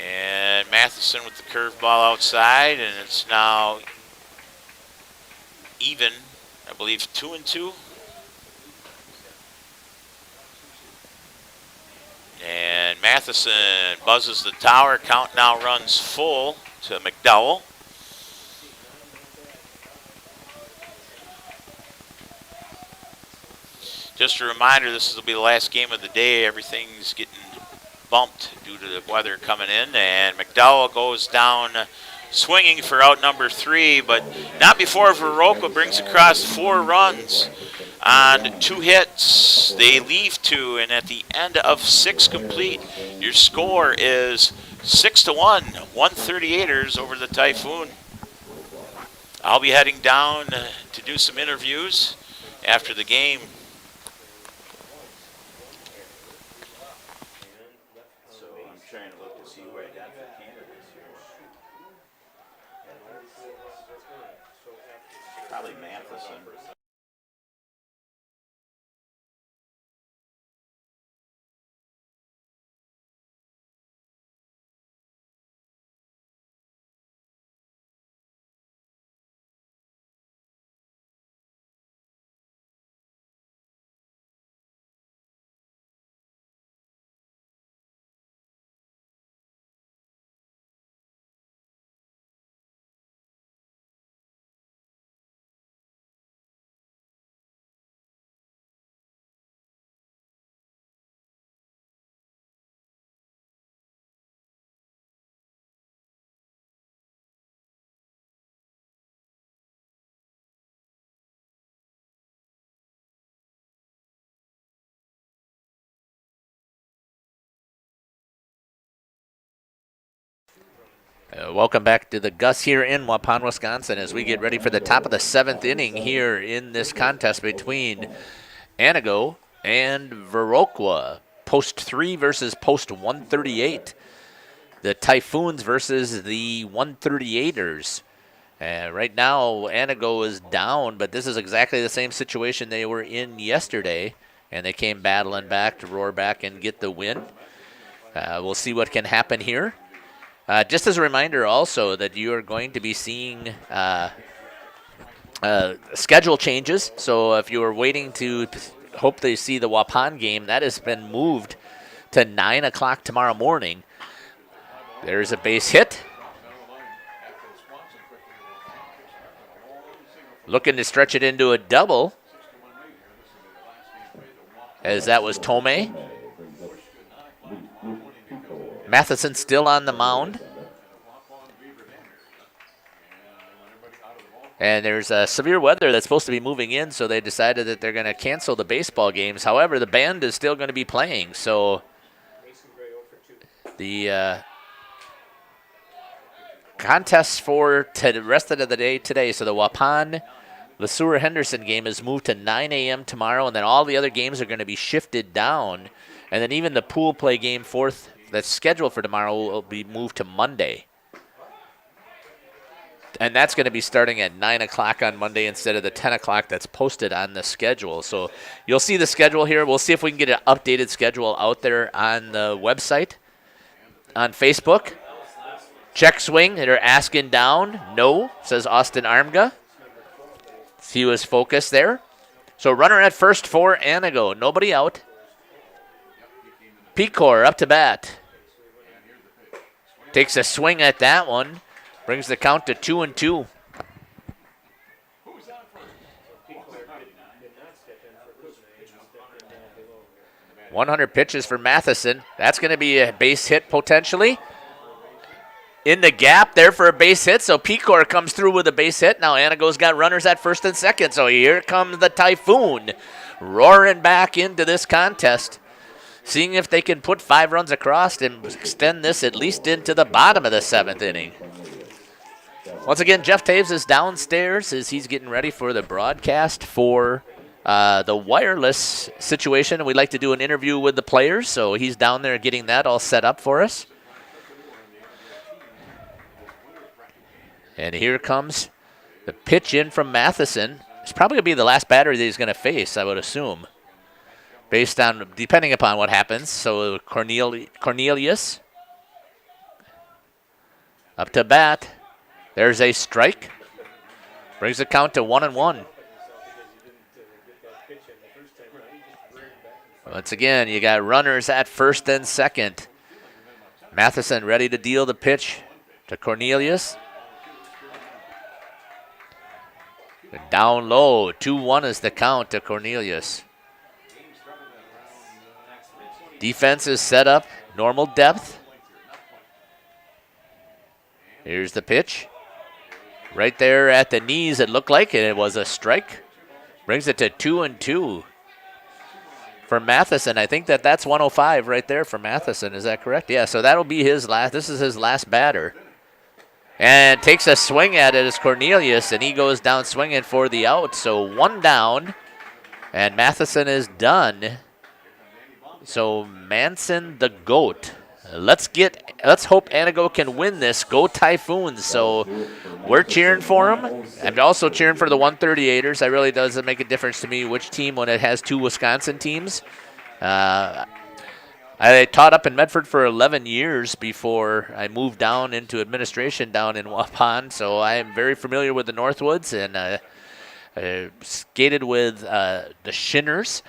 And Matheson with the curveball outside, and it's now even, I believe, 2-2. And Matheson buzzes the tower. Count now runs full to McDowell. Just a reminder, this will be the last game of the day. Everything's getting bumped due to the weather coming in. And McDowell goes down swinging for out number 3, but not before Viroqua brings across 4 runs on 2 hits. They leave 2, and at the end of 6 complete, your score is 6-1, 138ers over the Typhoon. I'll be heading down to do some interviews after the game. So I'm trying to look to see who I got for candidates here. Probably Matheson. Welcome back to the Gus here in Waupun, Wisconsin, as we get ready for the top of the 7th inning here in this contest between Antigo and Viroqua. Post 3 versus post 138. The Typhoons versus the 138ers. Right now, Antigo is down, but this is exactly the same situation they were in yesterday, and they came battling back to roar back and get the win. We'll see what can happen here. Just as a reminder also that you are going to be seeing schedule changes. So if you are waiting to hope they see the Waupun game, that has been moved to 9 o'clock tomorrow morning. There's a base hit. looking to stretch it into a double, as that was Tomei. Matheson still on the mound. And there's severe weather that's supposed to be moving in, so they decided that they're going to cancel the baseball games. However, the band is still going to be playing, so the contests for the rest of the day today, so the Waupun LeSueur Henderson game is moved to 9 a.m. tomorrow, and then all the other games are going to be shifted down. And then even the pool play game fourth that's scheduled for tomorrow will be moved to Monday. And that's going to be starting at 9 o'clock on Monday instead of the 10 o'clock that's posted on the schedule. So you'll see the schedule here. We'll see if we can get an updated schedule out there on the website, on Facebook. Check swing. They're asking down. No, says Austin Armga. He was focused there. So runner at first for Antigo. Nobody out. Pecor up to bat. Takes a swing at that one. Brings the count to 2-2. 100 pitches for Matheson. That's going to be a base hit potentially. In the gap there for a base hit, so Pecor comes through with a base hit. Now Antigo's got runners at first and second, so here comes the Typhoon roaring back into this contest, seeing if they can put 5 runs across and extend this at least into the bottom of the 7th inning. Once again, Jeff Taves is downstairs as he's getting ready for the broadcast for the wireless situation. We'd like to do an interview with the players, so he's down there getting that all set up for us. And here comes the pitch in from Matheson. It's probably going to be the last batter that he's going to face, I would assume, based on, depending upon what happens. So Cornelius up to bat. There's a strike. Brings the count to 1-1. Once again, you got runners at first and second. Matheson ready to deal the pitch to Cornelius. Down low, 2-1 is the count to Cornelius. Defense is set up, normal depth. Here's the pitch. Right there at the knees, it looked like, and it was a strike. Brings it to 2-2 for Matheson. I think that's 105 right there for Matheson. Is that correct? Yeah, so that'll be his last. This is his last batter. And takes a swing at it as Cornelius, and he goes down swinging for the out. So 1 down, and Matheson is done. So Manson the GOAT. Let's hope Antigo can win this. Go Typhoons. So we're cheering for him. I'm also cheering for the 138ers. It really doesn't make a difference to me which team when it has 2 Wisconsin teams. I taught up in Medford for 11 years before I moved down into administration down in Waupun, so I am very familiar with the Northwoods, and I skated with the Shinners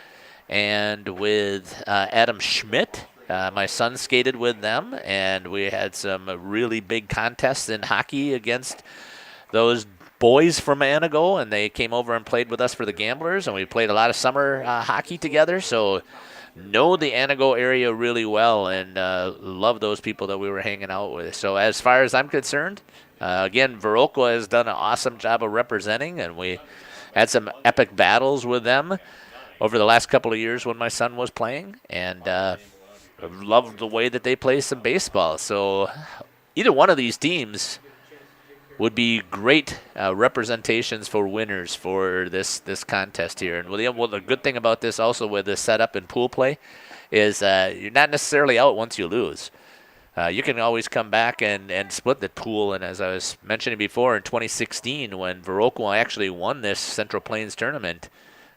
and with Adam Schmidt. My son skated with them, and we had some really big contests in hockey against those boys from Antigo, and they came over and played with us for the Gamblers, and we played a lot of summer hockey together, so know the Antigo area really well, and love those people that we were hanging out with. So as far as I'm concerned, again, Viroqua has done an awesome job of representing, and we had some epic battles with them over the last couple of years when my son was playing, and loved the way that they play some baseball. So either one of these teams would be great representations for winners for this contest here. And well, the good thing about this also with the setup and pool play is you're not necessarily out once you lose. You can always come back and split the pool. And as I was mentioning before, in 2016 when Viroqua actually won this Central Plains tournament,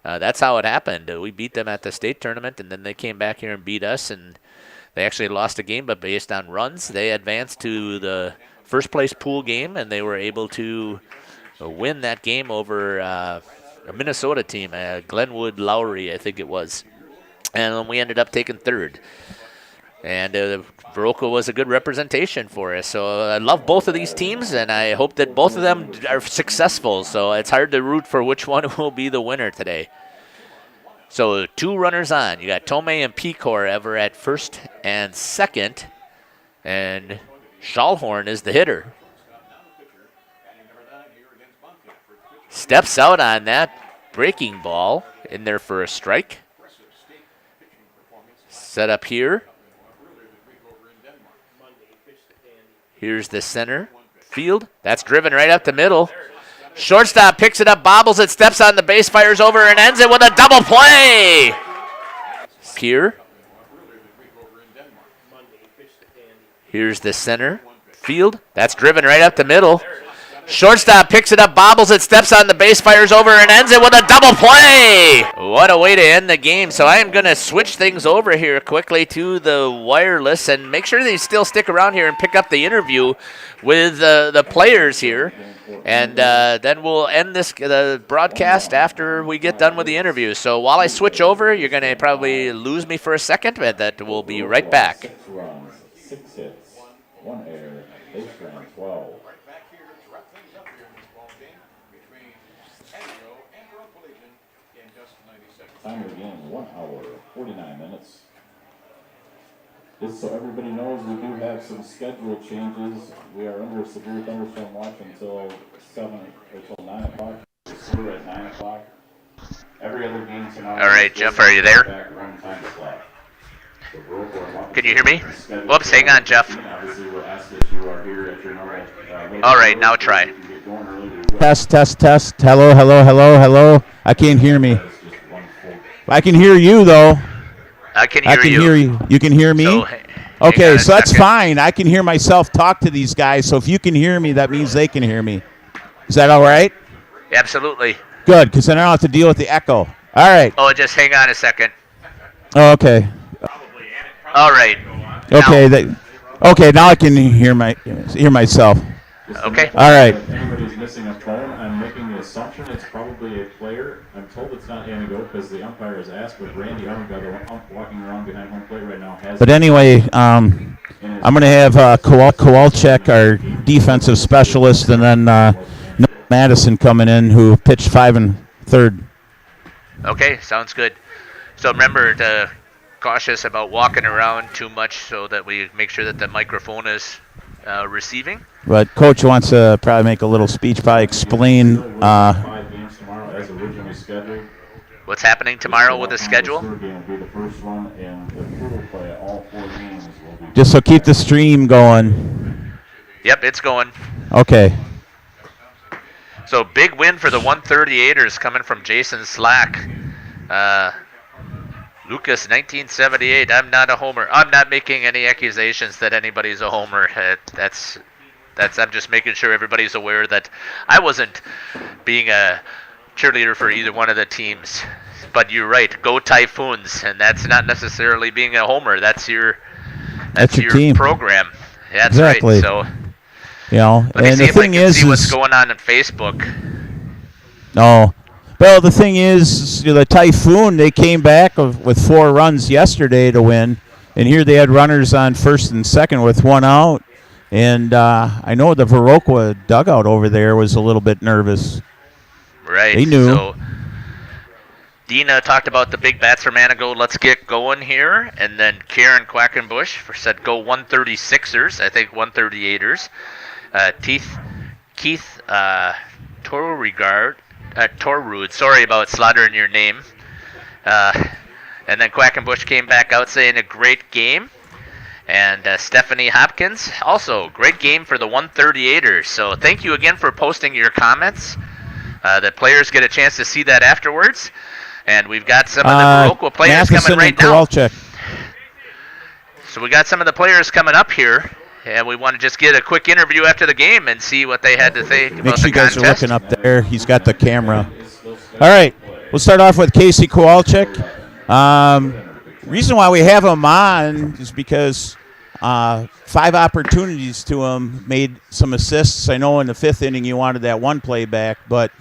that's how it happened. We beat them at the state tournament, and then they came back here and beat us, and they actually lost a game, but based on runs, they advanced to the first place pool game, and they were able to win that game over a Minnesota team, Glenwood Lowry, I think it was. And we ended up taking third. And Viroqua was a good representation for us. So I love both of these teams, and I hope that both of them are successful. So it's hard to root for which one will be the winner today. So 2 runners on. You got Tomei and Pecor ever at first and second. And Shellhorn is the hitter. Steps out on that breaking ball in there for a strike. Set up here. Here's the center field. That's driven right up the middle. Shortstop picks it up, bobbles it, steps on the base, fires over, and ends it with a double play. Here. Here's the center field. That's driven right up the middle. Shortstop picks it up, bobbles it, steps on the base, fires over, and ends it with a double play. What a way to end the game. So I am going to switch things over here quickly to the wireless and make sure they still stick around here and pick up the interview with the players here. And then we'll end the broadcast after we get done with the interview. So while I switch over, you're going to probably lose me for a second, but that we'll be right back. 6 runs, 6 hits, 1 error, base run 12. Time of the game, 1 hour, 49 minutes. Just so everybody knows, we do have some schedule changes. We are under a severe thunderstorm watch until 9 o'clock. We're at 9 o'clock. Every other game tonight. All right, Jeff, are you there? Can you hear me? Whoops, hang on, Jeff. All right, now try. Test, test, test. Hello, hello, hello, hello. I can't hear me. I can hear you, though. I can hear you. You can hear me? So, okay, so that's fine. I can hear myself talk to these guys, so if you can hear me, that means they can hear me. Is that all right? Absolutely. Good, because then I don't have to deal with the echo. All right. Oh, just hang on a second. Oh, okay. All right. Okay. Okay, now I can hear myself. Okay. All right. If anybody's missing a phone, I'm making the assumption it's probably a player. I'm told it's not Antigo because the umpire has asked, but Randy Hubbach, the walking around behind home plate right now, has. But anyway, I'm going to have Kowalczyk, our defensive specialist, and then Madison coming in, who pitched 5 1/3. Okay, sounds good. So remember to cautious about walking around too much so that we make sure that the microphone is receiving. But Coach wants to probably make a little speech, probably explain 5 games tomorrow as originally scheduled. What's happening tomorrow with the schedule. Just so keep the stream going. Yep, it's going. Okay. So big win for the 138ers coming from Jason Slack. Lucas, 1978. I'm not a homer. I'm not making any accusations that anybody's a homer. I'm just making sure everybody's aware that I wasn't being a cheerleader for either one of the teams. But you're right. Go Typhoons, and that's not necessarily being a homer. That's your team program. That's exactly. Right. So and let me see the if I thing can see what's going on Facebook. No. Well, the thing is, the Typhoon, they came back with 4 runs yesterday to win, and here they had runners on first and second with 1 out. And I know the Viroqua dugout over there was a little bit nervous. Right. They knew. So Dina talked about the big bats from Antigo. Let's get going here. And then Karen Quackenbush said go 136ers. I think 138ers. Keith Torrud. Sorry about slaughtering your name. And then Quackenbush came back out saying a great game. And Stephanie Hopkins, also great game for the 138ers. So thank you again for posting your comments. The players get a chance to see that afterwards. And we've got some of the Viroqua players coming right now. So we got some of the players coming up here. And we want to just get a quick interview after the game and see what they had to say about the contest. Make sure you guys are looking up there. He's got the camera. All right. We'll start off with Casey Kowalczyk. Reason why we have him on is because 5 opportunities to him, made some assists. I know in the 5th inning you wanted that 1 play back, but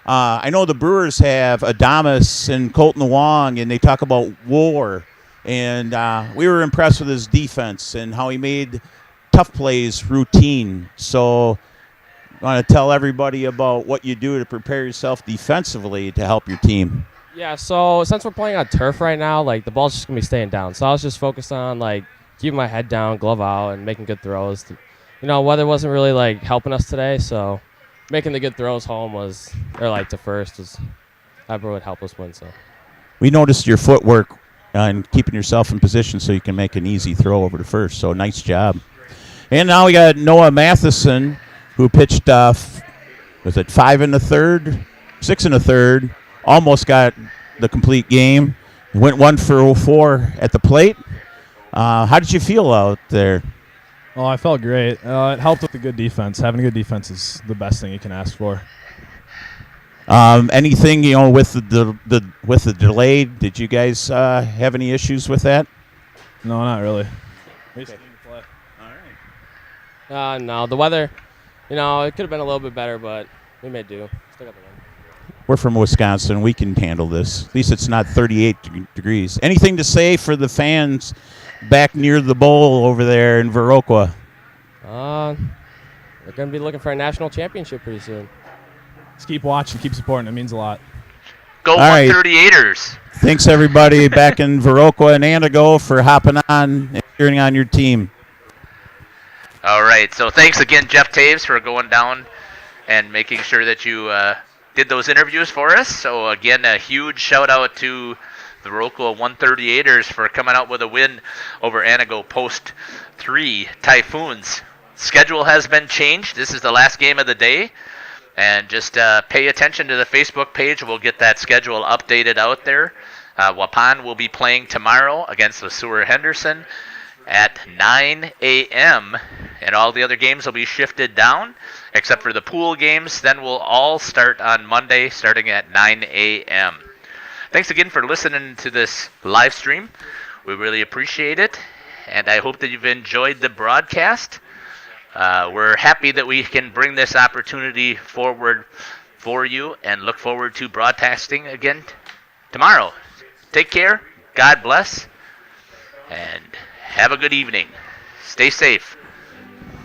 I know the Brewers have Adames and Colton Wong, and they talk about war. And we were impressed with his defense and how he made tough plays routine. So I want to tell everybody about what you do to prepare yourself defensively to help your team. Yeah, so since we're playing on turf right now, like, the ball's just going to be staying down. So I was just focused on, like, keeping my head down, glove out, and making good throws. Weather wasn't really, like, helping us today, so making the good throws home to first was ever would help us win. So We noticed your footwork and keeping yourself in position so you can make an easy throw over to first. So nice job. And now we got Noah Matheson, who pitched, was it 5 1/3, 6 1/3, almost got the complete game. Went 1 for 4 at the plate. How did you feel out there? Well, I felt great. It helped with the good defense. Having a good defense is the best thing you can ask for. Anything with the delay? Did you guys have any issues with that? No, not really. no, the weather, it could have been a little bit better, but we made do. Still got the win. We're from Wisconsin. We can handle this. At least it's not 38 degrees. Anything to say for the fans back near the bowl over there in Viroqua? We're going to be looking for a national championship pretty soon. Just keep watching, keep supporting. It means a lot. Go All right. 138ers. Thanks, everybody back in Viroqua and Antigo for hopping on and cheering on your team. All right. So thanks again, Jeff Taves, for going down and making sure that you did those interviews for us. So, again, a huge shout-out to the Viroqua 138ers for coming out with a win over Antigo Post 3 Typhoons. Schedule has been changed. This is the last game of the day. And just pay attention to the Facebook page. We'll get that schedule updated out there. Waupun will be playing tomorrow against the Sewer Henderson at 9 a.m. And all the other games will be shifted down, except for the pool games. Then we'll all start on Monday, starting at 9 a.m. Thanks again for listening to this live stream. We really appreciate it, and I hope that you've enjoyed the broadcast. We're happy that we can bring this opportunity forward for you and look forward to broadcasting again tomorrow. Take care, God bless, and have a good evening. Stay safe.